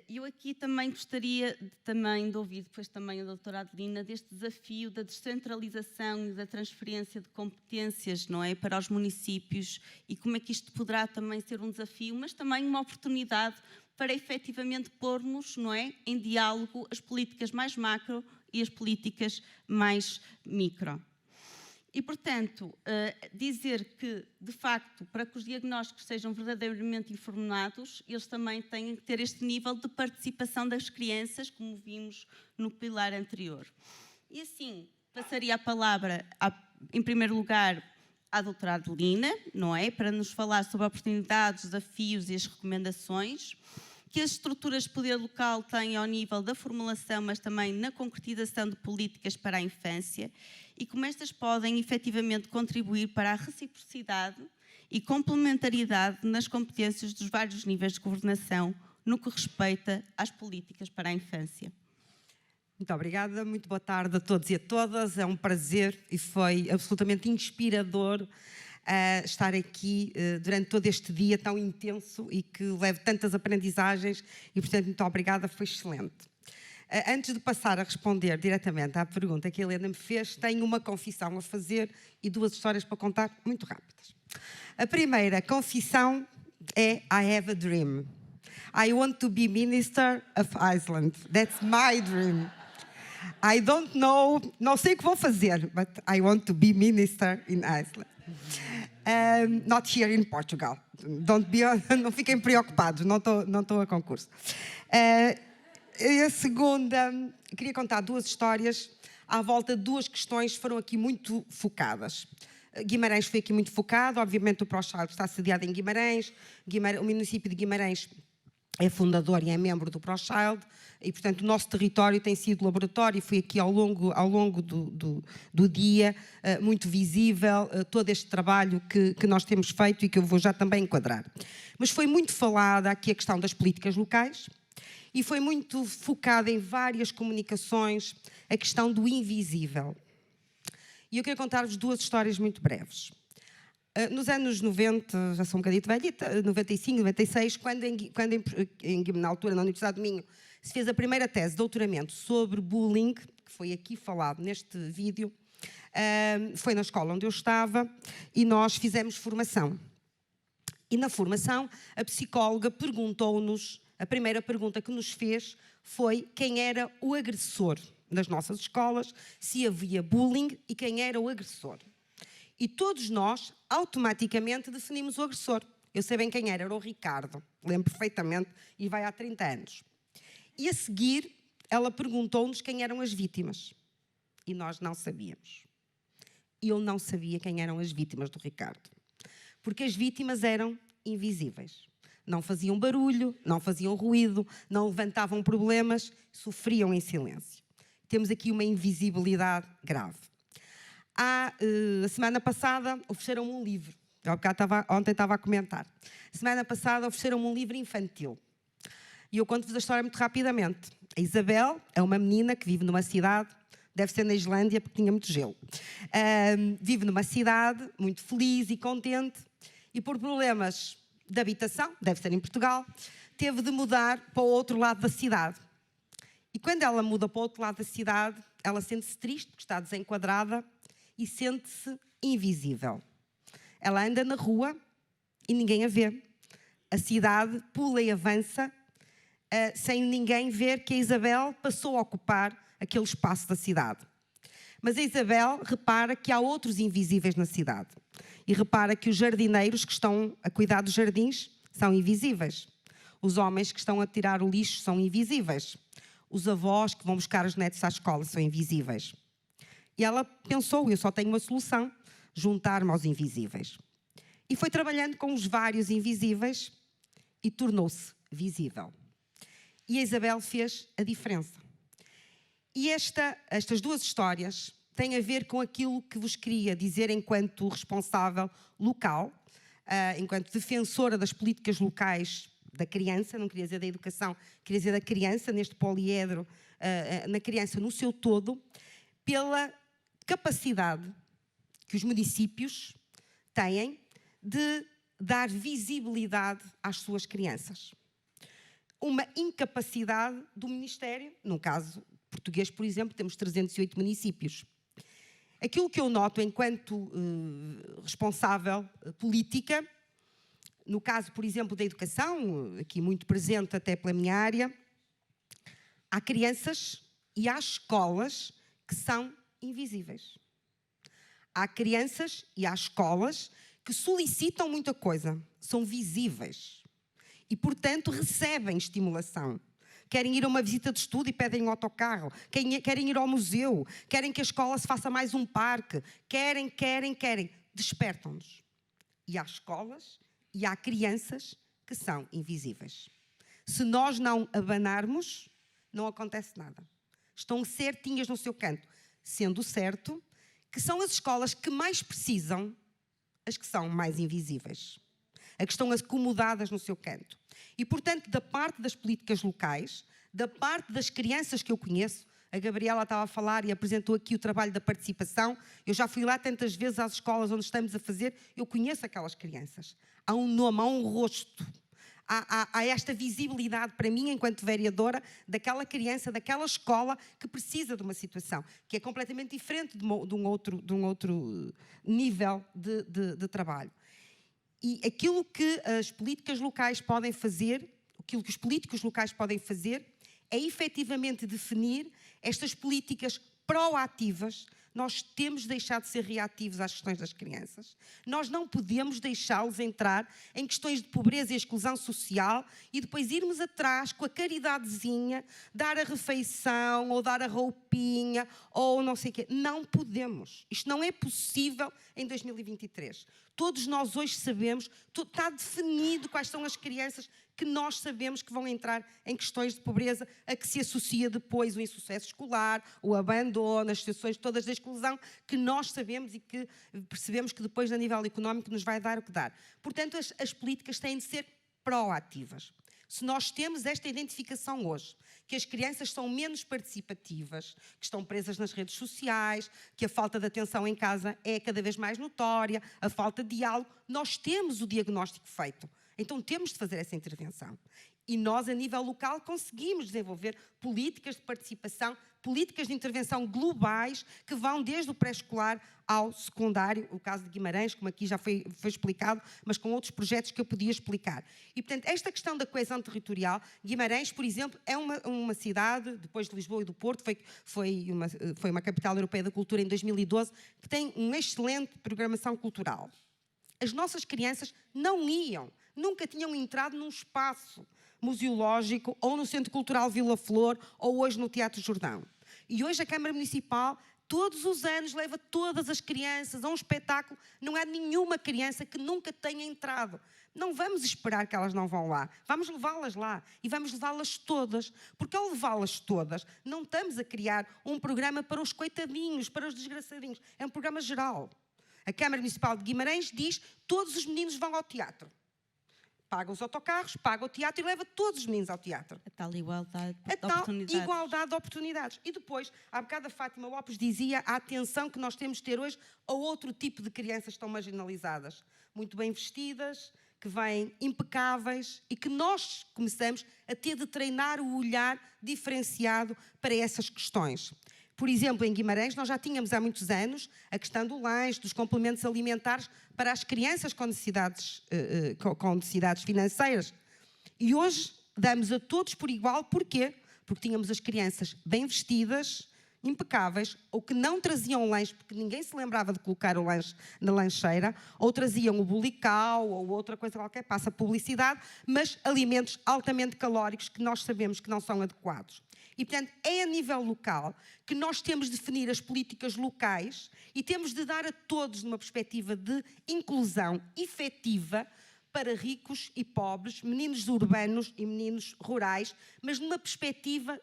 Eu aqui também gostaria de ouvir depois também a doutora Adelina deste desafio da descentralização e da transferência de competências, não é, para os municípios e como é que isto poderá também ser um desafio, mas também uma oportunidade para efetivamente pormos, não é, em diálogo as políticas mais macro e as políticas mais micro. E, portanto, dizer que, de facto, para que os diagnósticos sejam verdadeiramente informados, eles também têm que ter este nível de participação das crianças, como vimos no pilar anterior. E assim, passaria a palavra, em primeiro lugar, à doutora Adelina, não é? Para nos falar sobre oportunidades, desafios e as recomendações que as estruturas de poder local têm ao nível da formulação, mas também na concretização de políticas para a infância e como estas podem efetivamente contribuir para a reciprocidade e complementariedade nas competências dos vários níveis de governação no que respeita às políticas para a infância. Muito obrigada, muito boa tarde a todos e a todas. É um prazer e foi absolutamente inspirador estar aqui durante todo este dia tão intenso e que leve tantas aprendizagens e, portanto, muito obrigada, foi excelente. Antes de passar a responder diretamente à pergunta que a Helena me fez, tenho uma confissão a fazer e 2 histórias para contar muito rápidas. A primeira confissão é I have a dream. I want to be Minister of Iceland. That's my dream. I don't know, não sei o que vou fazer, but I want to be Minister in Iceland. Not here in Portugal. Não fiquem preocupados, não estou a concurso. A segunda, queria contar 2 histórias à volta de 2 questões que foram aqui muito focadas. Guimarães foi aqui muito focado, obviamente o ProChild está sediado em Guimarães, o município de Guimarães é fundador e é membro do ProChild e, portanto, o nosso território tem sido laboratório e foi aqui ao longo do dia muito visível todo este trabalho que nós temos feito e que eu vou já também enquadrar. Mas foi muito falada aqui a questão das políticas locais e foi muito focada em várias comunicações a questão do invisível. E eu quero contar-vos 2 histórias muito breves. Nos anos 90, já sou um bocadinho velhita, 95, 96, quando na altura na Universidade do Minho se fez a primeira tese de doutoramento sobre bullying, que foi aqui falado neste vídeo, foi na escola onde eu estava e nós fizemos formação. E na formação a psicóloga perguntou-nos, a primeira pergunta que nos fez foi quem era o agressor nas nossas escolas, se havia bullying e quem era o agressor. E todos nós, automaticamente, definimos o agressor. Eu sei bem quem era o Ricardo, lembro perfeitamente, e vai há 30 anos. E a seguir, ela perguntou-nos quem eram as vítimas. E nós não sabíamos. E eu não sabia quem eram as vítimas do Ricardo. Porque as vítimas eram invisíveis. Não faziam barulho, não faziam ruído, não levantavam problemas, sofriam em silêncio. Temos aqui uma invisibilidade grave. A semana passada ofereceram-me um livro. Ontem estava a comentar. A semana passada ofereceram-me um livro infantil. E eu conto-vos a história muito rapidamente. A Isabel é uma menina que vive numa cidade, deve ser na Islândia porque tinha muito gelo. Vive numa cidade muito feliz e contente e por problemas de habitação, deve ser em Portugal, teve de mudar para o outro lado da cidade. E quando ela muda para o outro lado da cidade, ela sente-se triste porque está desenquadrada e sente-se invisível. Ela anda na rua e ninguém a vê. A cidade pula e avança sem ninguém ver que a Isabel passou a ocupar aquele espaço da cidade. Mas a Isabel repara que há outros invisíveis na cidade. E repara que os jardineiros que estão a cuidar dos jardins são invisíveis. Os homens que estão a tirar o lixo são invisíveis. Os avós que vão buscar os netos à escola são invisíveis. E ela pensou, eu só tenho uma solução, juntar-me aos invisíveis. E foi trabalhando com os vários invisíveis e tornou-se visível. E a Isabel fez a diferença. E estas 2 histórias têm a ver com aquilo que vos queria dizer enquanto responsável local, enquanto defensora das políticas locais da criança, não queria dizer da educação, queria dizer da criança, neste poliedro, na criança no seu todo, pela capacidade que os municípios têm de dar visibilidade às suas crianças. Uma incapacidade do Ministério, no caso português, por exemplo, temos 308 municípios. Aquilo que eu noto enquanto responsável política, no caso, por exemplo, da educação, aqui muito presente até pela minha área, há crianças e há escolas que são invisíveis. Há crianças e há escolas que solicitam muita coisa, são visíveis e, portanto, recebem estimulação, querem ir a uma visita de estudo e pedem um autocarro, querem ir ao museu, querem que a escola se faça mais um parque, querem. Despertam-nos. E há escolas e há crianças que são invisíveis. Se nós não abanarmos, não acontece nada. Estão certinhas no seu canto. Sendo certo que são as escolas que mais precisam, as que são mais invisíveis. As que estão acomodadas no seu canto. E, portanto, da parte das políticas locais, da parte das crianças que eu conheço, a Gabriela estava a falar e apresentou aqui o trabalho da participação. Eu já fui lá tantas vezes às escolas onde estamos a fazer, eu conheço aquelas crianças. Há um nome, há um rosto. Há esta visibilidade para mim, enquanto vereadora, daquela criança, daquela escola que precisa de uma situação, que é completamente diferente de um outro nível de trabalho. E aquilo que as políticas locais podem fazer, aquilo que os políticos locais podem fazer, é efetivamente definir estas políticas proativas. Nós temos de deixar de ser reativos às questões das crianças. Nós não podemos deixá-los entrar em questões de pobreza e exclusão social e depois irmos atrás com a caridadezinha, dar a refeição ou dar a roupinha ou não sei o quê. Não podemos. Isto não é possível em 2023. Todos nós hoje sabemos, está definido quais são as crianças que nós sabemos que vão entrar em questões de pobreza, a que se associa depois o insucesso escolar, o abandono, as situações todas da exclusão, que nós sabemos e que percebemos que depois, a nível económico, nos vai dar o que dar. Portanto, as políticas têm de ser proativas. Se nós temos esta identificação hoje, que as crianças são menos participativas, que estão presas nas redes sociais, que a falta de atenção em casa é cada vez mais notória, a falta de diálogo, nós temos o diagnóstico feito. Então temos de fazer essa intervenção. E nós, a nível local, conseguimos desenvolver políticas de participação, políticas de intervenção globais que vão desde o pré-escolar ao secundário, o caso de Guimarães, como aqui já foi explicado, mas com outros projetos que eu podia explicar. E, portanto, esta questão da coesão territorial, Guimarães, por exemplo, é uma cidade, depois de Lisboa e do Porto, foi uma capital europeia da cultura em 2012, que tem uma excelente programação cultural. As nossas crianças nunca tinham entrado num espaço museológico ou no Centro Cultural Vila Flor ou hoje no Teatro Jordão. E hoje a Câmara Municipal todos os anos leva todas as crianças a um espetáculo. Não há nenhuma criança que nunca tenha entrado. Não vamos esperar que elas não vão lá. Vamos levá-las lá e vamos levá-las todas. Porque ao levá-las todas, não estamos a criar um programa para os coitadinhos, para os desgraçadinhos. É um programa geral. A Câmara Municipal de Guimarães diz que todos os meninos vão ao teatro. Paga os autocarros, paga o teatro e leva todos os meninos ao teatro. A tal igualdade de oportunidades. Igualdade de oportunidades. E depois, há bocado a Fátima Lopes dizia a atenção que nós temos de ter hoje a outro tipo de crianças que estão marginalizadas. Muito bem vestidas, que vêm impecáveis e que nós começamos a ter de treinar o olhar diferenciado para essas questões. Por exemplo, em Guimarães, nós já tínhamos há muitos anos a questão do lanche, dos complementos alimentares para as crianças com necessidades financeiras. E hoje damos a todos por igual. Porquê? Porque tínhamos as crianças bem vestidas, impecáveis, ou que não traziam lanche, porque ninguém se lembrava de colocar o lanche na lancheira, ou traziam o bulical ou outra coisa qualquer, passa publicidade, mas alimentos altamente calóricos que nós sabemos que não são adequados. E, portanto, é a nível local que nós temos de definir as políticas locais e temos de dar a todos uma perspectiva de inclusão efetiva para ricos e pobres, meninos urbanos e meninos rurais, mas numa perspectiva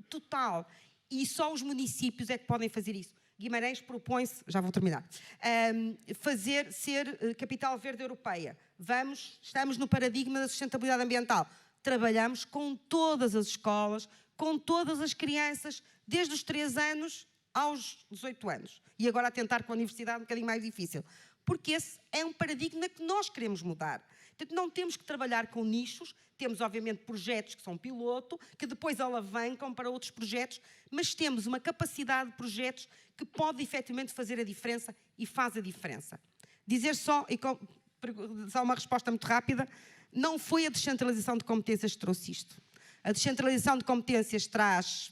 total. E só os municípios é que podem fazer isso. Guimarães propõe-se, já vou terminar, ser capital verde europeia. Estamos no paradigma da sustentabilidade ambiental. Trabalhamos com todas as escolas, com todas as crianças, desde os 3 anos aos 18 anos. E agora a tentar com a universidade um bocadinho mais difícil. Porque esse é um paradigma que nós queremos mudar. Portanto, não temos que trabalhar com nichos, temos obviamente projetos que são piloto, que depois alavancam para outros projetos, mas temos uma capacidade de projetos que pode efetivamente fazer a diferença e faz a diferença. Dizer só uma resposta muito rápida, não foi a descentralização de competências que trouxe isto. A descentralização de competências traz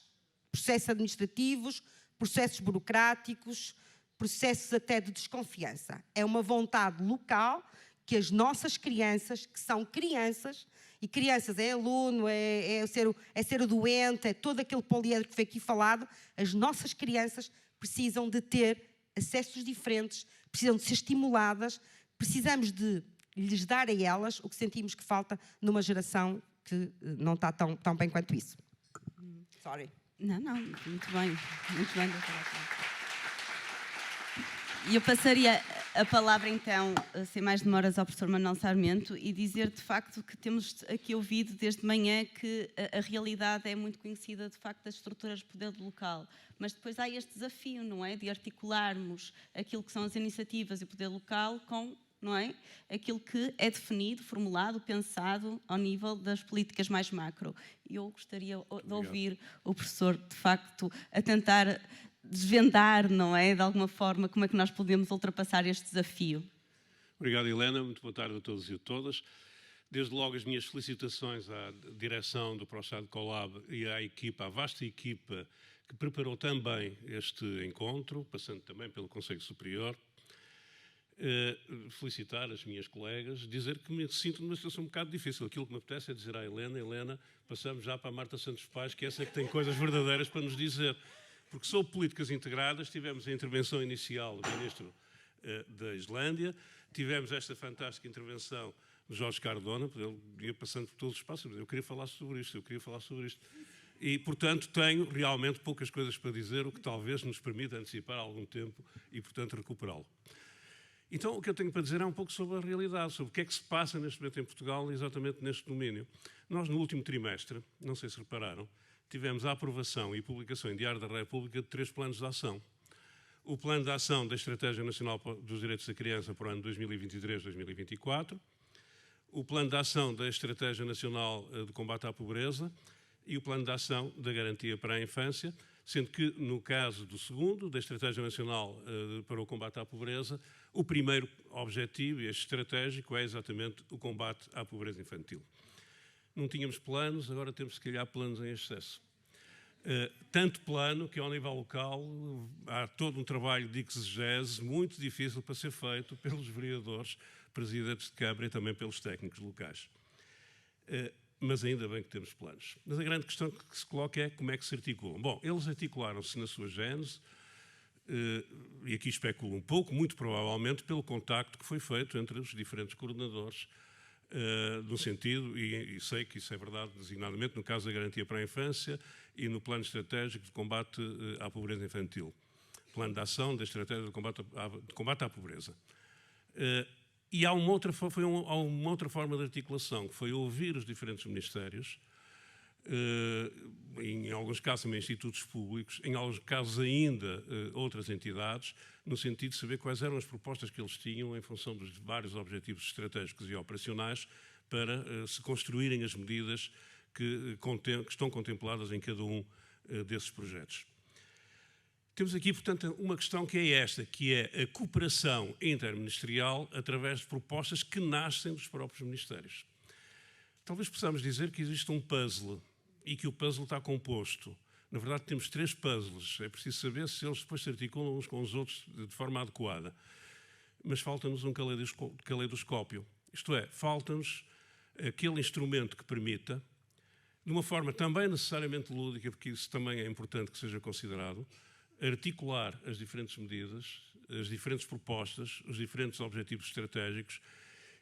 processos administrativos, processos burocráticos, processos até de desconfiança. É uma vontade local que as nossas crianças, que são crianças, e crianças é aluno, é ser o doente, é todo aquele poliedro que foi aqui falado, as nossas crianças precisam de ter acessos diferentes, precisam de ser estimuladas, precisamos de lhes dar a elas o que sentimos que falta numa geração que não está tão bem quanto isso. Sorry. Não, muito bem, doutora. E eu passaria a palavra, então, sem mais demoras, ao professor Manuel Sarmento e dizer, de facto, que temos aqui ouvido desde manhã que a realidade é muito conhecida, de facto, das estruturas de poder local. Mas depois há este desafio, não é? De articularmos aquilo que são as iniciativas e o poder local com, não é? Aquilo que é definido, formulado, pensado ao nível das políticas mais macro. E eu gostaria de ouvir o professor, de facto, a tentar desvendar, não é? De alguma forma, como é que nós podemos ultrapassar este desafio. Obrigado, Helena. Muito boa tarde a todos e a todas. Desde logo as minhas felicitações à direção do ProSAD Colab e à equipa, à vasta equipa que preparou também este encontro, passando também pelo Conselho Superior. Felicitar as minhas colegas, dizer que me sinto numa situação um bocado difícil. Aquilo que me apetece é dizer à Helena, passamos já para a Marta Santos Paz, que essa é que tem coisas verdadeiras para nos dizer. Porque sobre políticas integradas, tivemos a intervenção inicial do Ministro da Islândia, tivemos esta fantástica intervenção de Jorge Cardona, ele ia passando por todos os espaços, eu queria falar sobre isto. E, portanto, tenho realmente poucas coisas para dizer, o que talvez nos permita antecipar algum tempo e, portanto, recuperá-lo. Então, o que eu tenho para dizer é um pouco sobre a realidade, sobre o que é que se passa neste momento em Portugal, exatamente neste domínio. Nós, no último trimestre, não sei se repararam, tivemos a aprovação e publicação em Diário da República de 3 planos de ação. O Plano de Ação da Estratégia Nacional dos Direitos da Criança para o ano 2023-2024, o Plano de Ação da Estratégia Nacional de Combate à Pobreza e o Plano de Ação da Garantia para a Infância, sendo que, no caso do segundo, da Estratégia Nacional para o Combate à Pobreza, o primeiro objetivo, este estratégico, é exatamente o combate à pobreza infantil. Não tínhamos planos, agora temos, se calhar, planos em excesso. Tanto plano que, ao nível local, há todo um trabalho de exegese muito difícil para ser feito pelos vereadores, presidentes de Câmara e também pelos técnicos locais. Mas ainda bem que temos planos. Mas a grande questão que se coloca é como é que se articulam. Bom, eles articularam-se na sua gênese, e aqui especulo um pouco, muito provavelmente pelo contacto que foi feito entre os diferentes coordenadores, no sentido, e sei que isso é verdade designadamente no caso da Garantia para a Infância e no Plano Estratégico de Combate à Pobreza Infantil. Plano de Ação da Estratégia de Combate à Pobreza. E há uma outra forma de articulação, que foi ouvir os diferentes ministérios, em alguns casos também institutos públicos, em alguns casos ainda outras entidades, no sentido de saber quais eram as propostas que eles tinham em função dos vários objetivos estratégicos e operacionais para se construírem as medidas que estão contempladas em cada um desses projetos. Temos aqui, portanto, uma questão que é esta, que é a cooperação interministerial através de propostas que nascem dos próprios ministérios. Talvez possamos dizer que existe um puzzle e que o puzzle está composto. Na verdade, temos 3 puzzles. É preciso saber se eles depois se articulam uns com os outros de forma adequada. Mas falta-nos um caleidoscópio. Isto é, falta-nos aquele instrumento que permita, de uma forma também necessariamente lúdica, porque isso também é importante que seja considerado, articular as diferentes medidas, as diferentes propostas, os diferentes objetivos estratégicos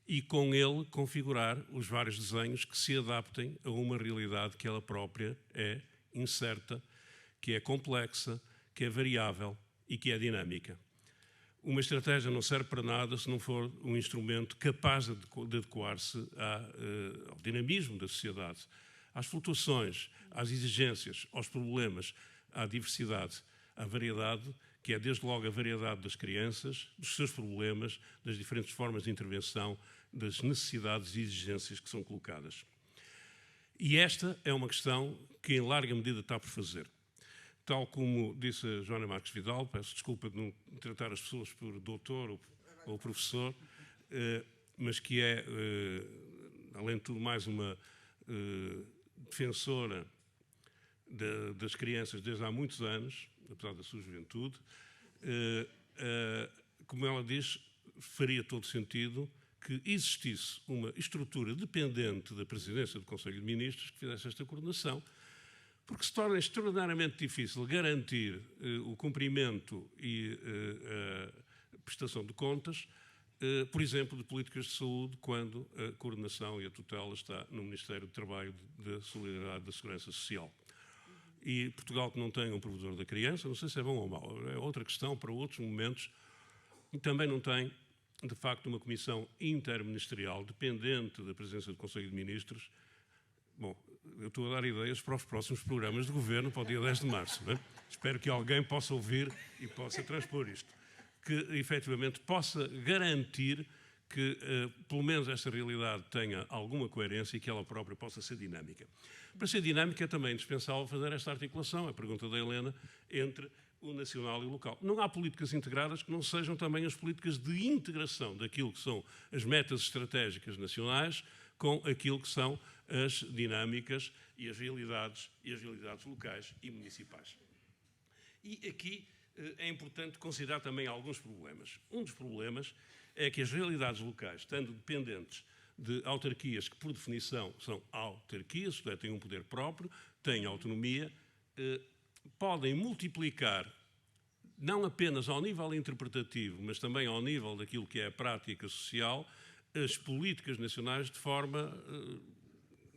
e com ele configurar os vários desenhos que se adaptem a uma realidade que ela própria é incerta, que é complexa, que é variável e que é dinâmica. Uma estratégia não serve para nada se não for um instrumento capaz de adequar-se ao dinamismo da sociedade, às flutuações, às exigências, aos problemas, à diversidade, à variedade, que é desde logo a variedade das crianças, dos seus problemas, das diferentes formas de intervenção, das necessidades e exigências que são colocadas. E esta é uma questão que em larga medida está por fazer. Tal como disse a Joana Marques Vidal, peço desculpa de não tratar as pessoas por doutor ou professor, mas que é, além de tudo mais, uma defensora das crianças desde há muitos anos, apesar da sua juventude, como ela diz, faria todo sentido que existisse uma estrutura dependente da presidência do Conselho de Ministros que fizesse esta coordenação, porque se torna extraordinariamente difícil garantir o cumprimento e a prestação de contas, por exemplo, de políticas de saúde, quando a coordenação e a tutela está no Ministério do Trabalho, da Solidariedade e da Segurança Social. E Portugal, que não tem um provedor da criança, não sei se é bom ou mau, é outra questão para outros momentos, e também não tem, de facto, uma comissão interministerial dependente da presença do Conselho de Ministros. Bom, eu estou a dar ideias para os próximos programas de governo para o dia 10 de março. Não é? Espero que alguém possa ouvir e possa transpor isto. Que, efetivamente, possa garantir que, pelo menos, esta realidade tenha alguma coerência e que ela própria possa ser dinâmica. Para ser dinâmica é também indispensável fazer esta articulação, a pergunta da Helena, entre o nacional e o local. Não há políticas integradas que não sejam também as políticas de integração daquilo que são as metas estratégicas nacionais com aquilo que são as dinâmicas e as realidades locais e municipais. E aqui é importante considerar também alguns problemas. Um dos problemas é que as realidades locais, estando dependentes de autarquias que, por definição, são autarquias, isto é, têm um poder próprio, têm autonomia, podem multiplicar, não apenas ao nível interpretativo, mas também ao nível daquilo que é a prática social, as políticas nacionais de forma,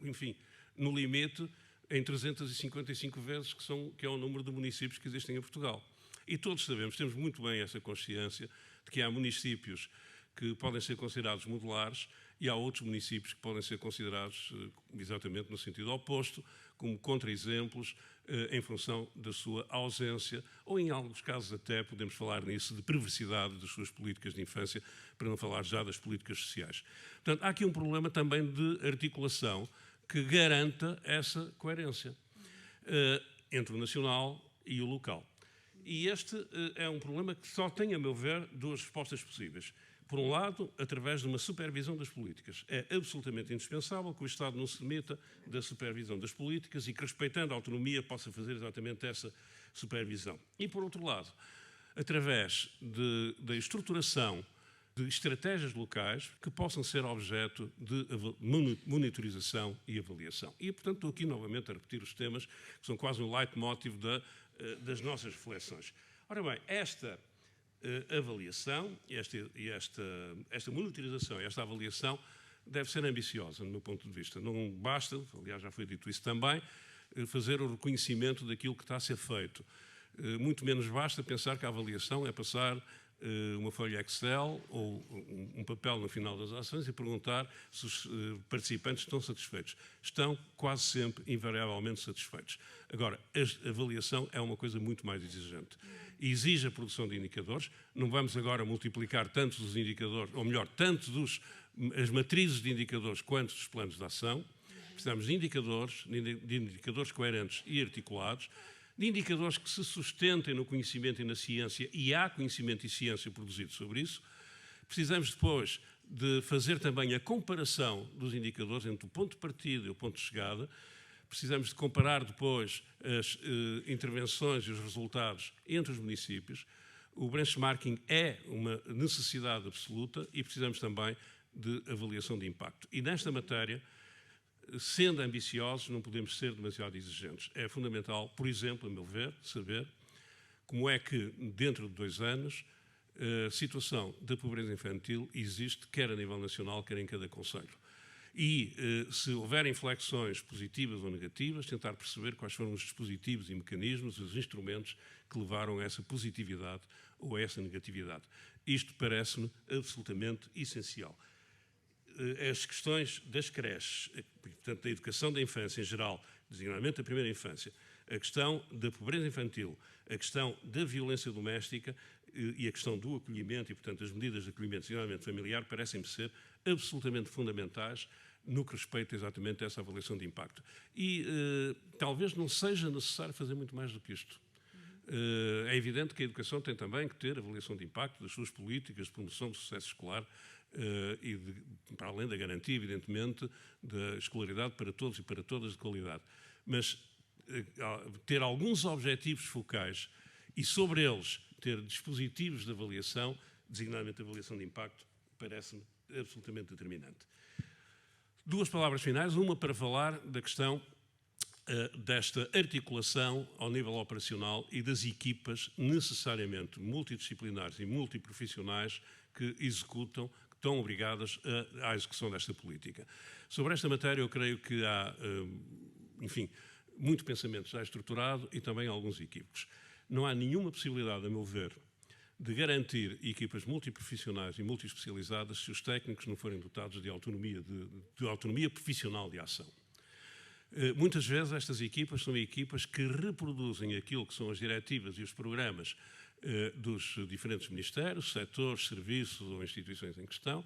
enfim, no limite, em 355 vezes, que é o número de municípios que existem em Portugal. E todos sabemos, temos muito bem essa consciência de que há municípios que podem ser considerados modulares e há outros municípios que podem ser considerados exatamente no sentido oposto, como contra-exemplos, em função da sua ausência, ou em alguns casos até podemos falar nisso, de perversidade das suas políticas de infância, para não falar já das políticas sociais. Portanto, há aqui um problema também de articulação que garanta essa coerência entre o nacional e o local. E este é um problema que só tem, a meu ver, duas respostas possíveis. Por um lado, através de uma supervisão das políticas. É absolutamente indispensável que o Estado não se meta da supervisão das políticas e que, respeitando a autonomia, possa fazer exatamente essa supervisão. E, por outro lado, através da estruturação de estratégias locais que possam ser objeto de monitorização e avaliação. E, portanto, estou aqui novamente a repetir os temas que são quase um leitmotiv das nossas reflexões. Ora bem, esta avaliação, esta monitorização, esta avaliação deve ser ambiciosa, no meu ponto de vista. Não basta, aliás já foi dito isso também, fazer o reconhecimento daquilo que está a ser feito. Muito menos basta pensar que a avaliação é passar uma folha Excel ou um papel no final das ações e perguntar se os participantes estão satisfeitos. Estão quase sempre, invariavelmente, satisfeitos. Agora, a avaliação é uma coisa muito mais exigente. E exige a produção de indicadores. Não vamos agora multiplicar tanto dos indicadores, ou melhor, tanto as matrizes de indicadores quanto dos planos de ação. Precisamos de indicadores coerentes e articulados, de indicadores que se sustentem no conhecimento e na ciência, e há conhecimento e ciência produzido sobre isso. Precisamos depois de fazer também a comparação dos indicadores entre o ponto de partida e o ponto de chegada. Precisamos de comparar depois as intervenções e os resultados entre os municípios. O benchmarking é uma necessidade absoluta e precisamos também de avaliação de impacto. E nesta matéria, sendo ambiciosos, não podemos ser demasiado exigentes. É fundamental, por exemplo, a meu ver, saber como é que, dentro de 2 anos, a situação da pobreza infantil existe, quer a nível nacional, quer em cada concelho. E, se houver inflexões positivas ou negativas, tentar perceber quais foram os dispositivos e mecanismos, os instrumentos que levaram a essa positividade ou a essa negatividade. Isto parece-me absolutamente essencial. As questões das creches, portanto, da educação da infância em geral, designadamente da primeira infância, a questão da pobreza infantil, a questão da violência doméstica e a questão do acolhimento e, portanto, as medidas de acolhimento, designadamente familiar, parecem-me ser absolutamente fundamentais no que respeita exatamente a essa avaliação de impacto. E talvez não seja necessário fazer muito mais do que isto. É evidente que a educação tem também que ter avaliação de impacto das suas políticas de promoção do sucesso escolar, e para além da garantia, evidentemente, da escolaridade para todos e para todas de qualidade. Mas ter alguns objetivos focais e sobre eles ter dispositivos de avaliação, designadamente a avaliação de impacto, parece-me absolutamente determinante. Duas palavras finais, uma para falar da questão desta articulação ao nível operacional e das equipas necessariamente multidisciplinares e multiprofissionais que executam, que estão obrigadas à execução desta política. Sobre esta matéria eu creio que há, enfim, muito pensamento já estruturado e também alguns equívocos. Não há nenhuma possibilidade, a meu ver, de garantir equipas multiprofissionais e multiespecializadas se os técnicos não forem dotados de autonomia profissional de ação. Muitas vezes estas equipas são equipas que reproduzem aquilo que são as diretivas e os programas dos diferentes ministérios, setores, serviços ou instituições em questão,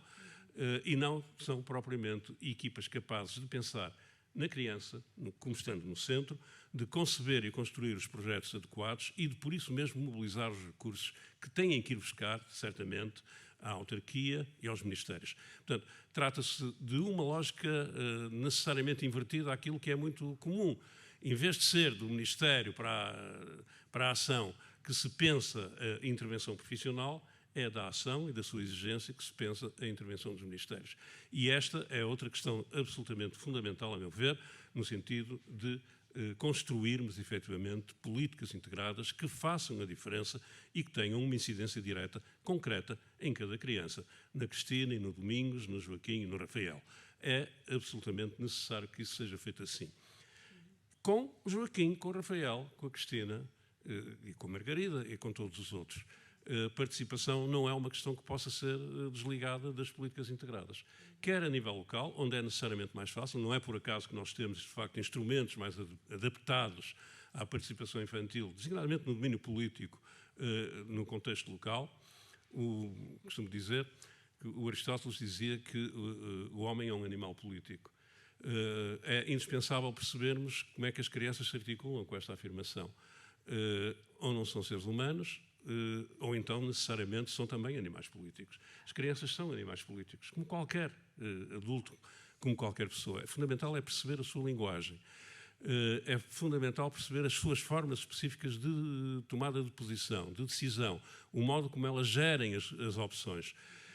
e não são propriamente equipas capazes de pensar na criança, como estando no centro, de conceber e construir os projetos adequados e de, por isso mesmo, mobilizar os recursos que têm que ir buscar, certamente, à autarquia e aos ministérios. Portanto, trata-se de uma lógica necessariamente invertida àquilo que é muito comum. Em vez de ser do Ministério para a ação que se pensa a intervenção profissional, é da ação e da sua exigência que se pensa a intervenção dos ministérios. E esta é outra questão absolutamente fundamental, a meu ver, no sentido de construirmos, efetivamente, políticas integradas que façam a diferença e que tenham uma incidência direta, concreta, em cada criança. Na Cristina e no Domingos, no Joaquim e no Rafael. É absolutamente necessário que isso seja feito assim. Com o Joaquim, com o Rafael, com a Cristina e com a Margarida e com todos os outros. A participação não é uma questão que possa ser desligada das políticas integradas. Quer a nível local, onde é necessariamente mais fácil, não é por acaso que nós temos, de facto, instrumentos mais adaptados à participação infantil, designadamente no domínio político, no contexto local. Costumo dizer que o Aristóteles dizia que o homem é um animal político. É indispensável percebermos como é que as crianças se articulam com esta afirmação. Ou não são seres humanos, ou então necessariamente são também animais políticos. As crianças são animais políticos, como qualquer adulto, como qualquer pessoa. É fundamental perceber a sua linguagem. É fundamental perceber as suas formas específicas de tomada de posição, de decisão, o modo como elas gerem as opções.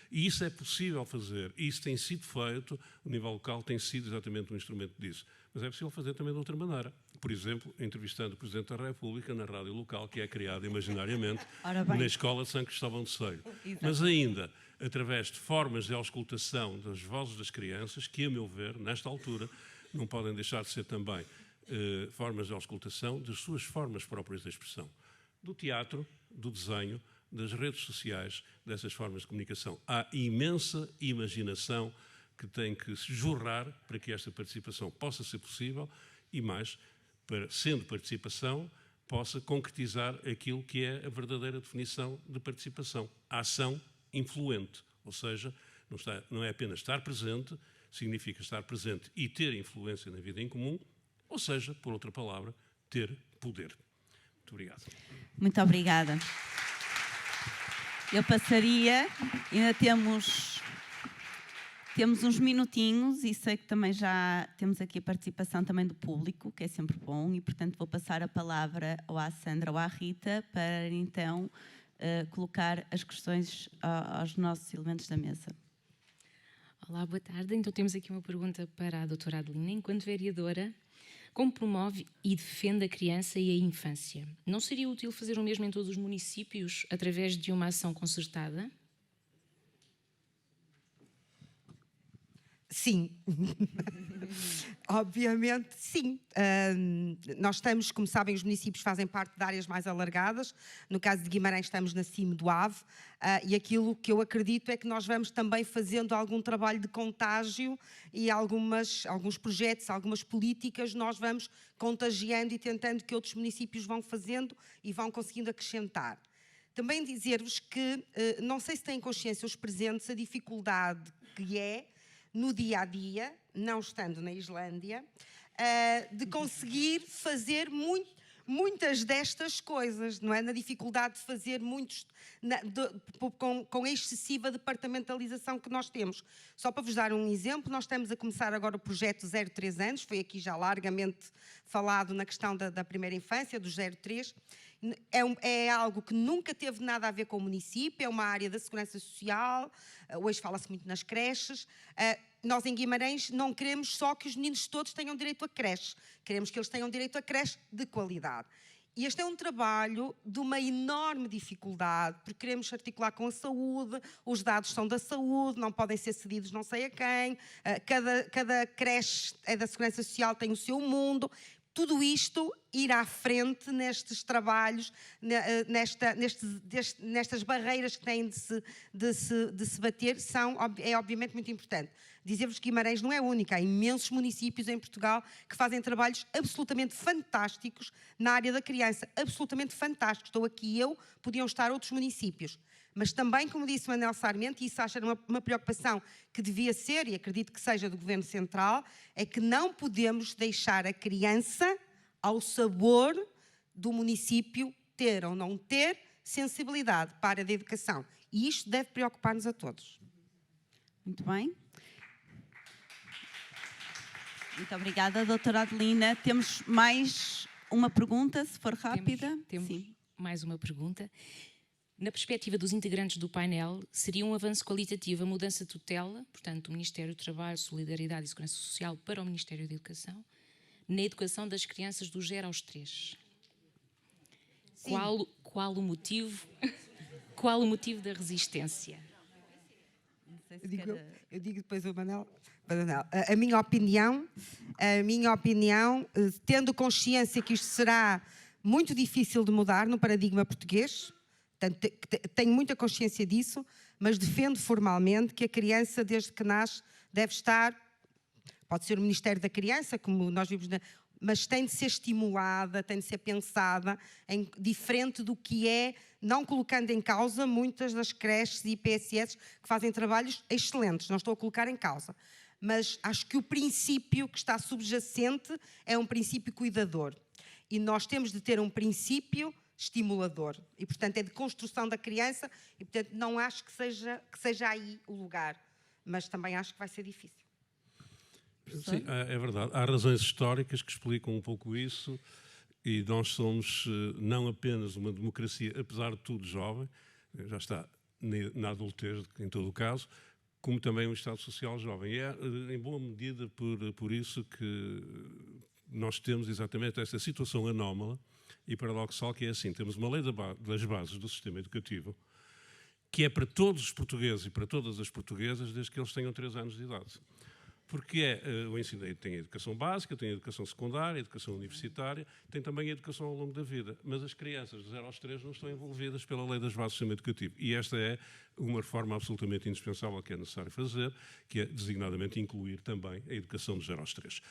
E isso é possível fazer, e isso tem sido feito, o nível local tem sido exatamente um instrumento disso. Mas é possível fazer também de outra maneira. Por exemplo, entrevistando o Presidente da República na rádio local, que é criada imaginariamente na Escola de São Cristóvão de Celho. Mas ainda, através de formas de auscultação das vozes das crianças, que, a meu ver, nesta altura, não podem deixar de ser também formas de auscultação das suas formas próprias de expressão. Do teatro, do desenho, das redes sociais, dessas formas de comunicação. Há imensa imaginação que tem que se jorrar para que esta participação possa ser possível e mais, sendo participação, possa concretizar aquilo que é a verdadeira definição de participação. A ação influente, ou seja, não é apenas estar presente, significa estar presente e ter influência na vida em comum, ou seja, por outra palavra, ter poder. Muito obrigado. Muito obrigada. Eu passaria, ainda temos uns minutinhos e sei que também já temos aqui a participação também do público, que é sempre bom, e portanto vou passar a palavra ou à Sandra ou à Rita para então colocar as questões aos nossos elementos da mesa. Olá, boa tarde. Então temos aqui uma pergunta para a doutora Adelina. Enquanto vereadora, como promove e defende a criança e a infância? Não seria útil fazer o mesmo em todos os municípios através de uma ação concertada? Sim, obviamente sim. Nós estamos, como sabem, os municípios fazem parte de áreas mais alargadas. No caso de Guimarães estamos na CIM do AVE e aquilo que eu acredito é que nós vamos também fazendo algum trabalho de contágio e alguns projetos, algumas políticas nós vamos contagiando e tentando que outros municípios vão fazendo e vão conseguindo acrescentar. Também dizer-vos que, não sei se têm consciência os presentes, a dificuldade que é no dia-a-dia, não estando na Islândia, de conseguir fazer muitas destas coisas, não é? Na dificuldade de fazer muitos, com a excessiva departamentalização que nós temos. Só para vos dar um exemplo, nós estamos a começar agora o projeto 0-3 anos, foi aqui já largamente falado na questão da primeira infância, dos 0-3, É algo que nunca teve nada a ver com o município, é uma área da segurança social, hoje fala-se muito nas creches. Nós em Guimarães não queremos só que os meninos todos tenham direito a creche, queremos que eles tenham direito a creche de qualidade. E este é um trabalho de uma enorme dificuldade, porque queremos articular com a saúde, os dados são da saúde, não podem ser cedidos não sei a quem, cada creche da Segurança Social tem o seu mundo. Tudo isto ir à frente nestes trabalhos, nestas barreiras que têm de se bater, é obviamente muito importante. Dizer-vos que Guimarães não é única, há imensos municípios em Portugal que fazem trabalhos absolutamente fantásticos na área da criança, absolutamente fantásticos. Estou aqui eu, podiam estar outros municípios. Mas também, como disse Manuel Sarmento, e isso acho uma preocupação que devia ser, e acredito que seja do Governo Central, é que não podemos deixar a criança ao sabor do município ter ou não ter sensibilidade para a área da educação. E isto deve preocupar-nos a todos. Muito bem. Muito obrigada, doutora Adelina. Temos mais uma pergunta, se for rápida. Temos mais uma pergunta. Na perspectiva dos integrantes do painel, seria um avanço qualitativo a mudança de tutela, portanto, do Ministério do Trabalho, Solidariedade e Segurança Social para o Ministério da Educação, na educação das crianças do 0 aos 3? Qual o motivo da resistência? Eu digo depois o Manuel. A minha opinião, tendo consciência que isto será muito difícil de mudar no paradigma português, tenho muita consciência disso, mas defendo formalmente que a criança, desde que nasce, deve estar, pode ser o Ministério da Criança, como nós vimos, mas tem de ser estimulada, tem de ser pensada diferente do que é, não colocando em causa muitas das creches e IPSS que fazem trabalhos excelentes, não estou a colocar em causa. Mas acho que o princípio que está subjacente é um princípio cuidador. E nós temos de ter um princípio estimulador. E, portanto, é de construção da criança e, portanto, não acho que seja aí o lugar. Mas também acho que vai ser difícil. Sim, é verdade. Há razões históricas que explicam um pouco isso e nós somos não apenas uma democracia, apesar de tudo jovem, já está na adultez, em todo o caso, como também um Estado Social jovem. E é, em boa medida, por isso que nós temos exatamente esta situação anómala e paradoxal, que é assim, temos uma lei das bases do sistema educativo que é para todos os portugueses e para todas as portuguesas desde que eles tenham 3 anos de idade. Porque o ensino tem a educação básica, tem a educação secundária, a educação universitária, tem também a educação ao longo da vida. Mas as crianças de 0 aos 3 não estão envolvidas pela lei das bases do sistema educativo. E esta é uma reforma absolutamente indispensável que é necessário fazer, que é designadamente incluir também a educação de 0 aos 3.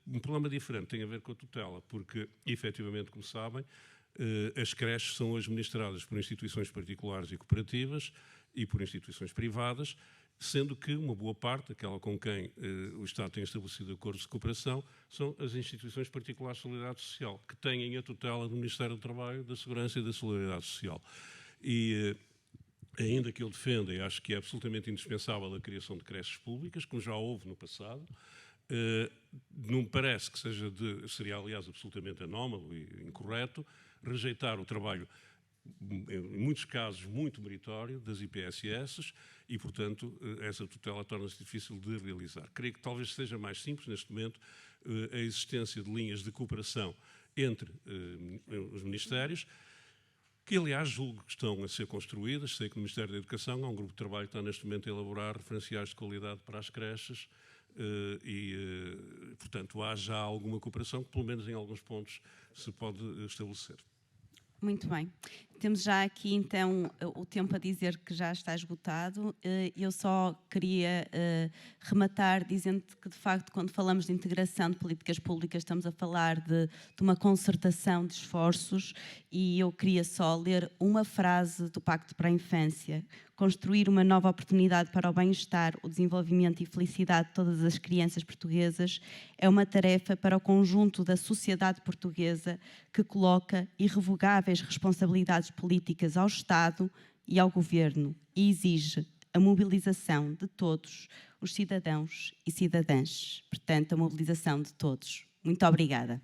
Um problema diferente tem a ver com a tutela, porque, efetivamente, como sabem, as creches são hoje ministradas por instituições particulares e cooperativas e por instituições privadas, sendo que uma boa parte, aquela com quem o Estado tem estabelecido acordos de cooperação, são as instituições particulares de solidariedade social, que têm a tutela do Ministério do Trabalho, da Segurança e da Solidariedade Social. E ainda que eu defenda, e acho que é absolutamente indispensável a criação de creches públicas, como já houve no passado, não me parece que seria, aliás, absolutamente anómalo e incorreto, rejeitar o trabalho, em muitos casos, muito meritório das IPSS e, portanto, essa tutela torna-se difícil de realizar. Creio que talvez seja mais simples, neste momento, a existência de linhas de cooperação entre os ministérios, que, aliás, julgo que estão a ser construídas. Sei que no Ministério da Educação há um grupo de trabalho que está, neste momento, a elaborar referenciais de qualidade para as creches portanto, há já alguma cooperação que, pelo menos em alguns pontos, se pode estabelecer. Muito bem. Temos já aqui, então, o tempo a dizer que já está esgotado. Eu só queria rematar dizendo que, de facto, quando falamos de integração de políticas públicas, estamos a falar de uma concertação de esforços e eu queria só ler uma frase do Pacto para a Infância. Construir uma nova oportunidade para o bem-estar, o desenvolvimento e felicidade de todas as crianças portuguesas é uma tarefa para o conjunto da sociedade portuguesa que coloca irrevogáveis responsabilidades políticas ao Estado e ao Governo e exige a mobilização de todos os cidadãos e cidadãs. Portanto, a mobilização de todos. Muito obrigada.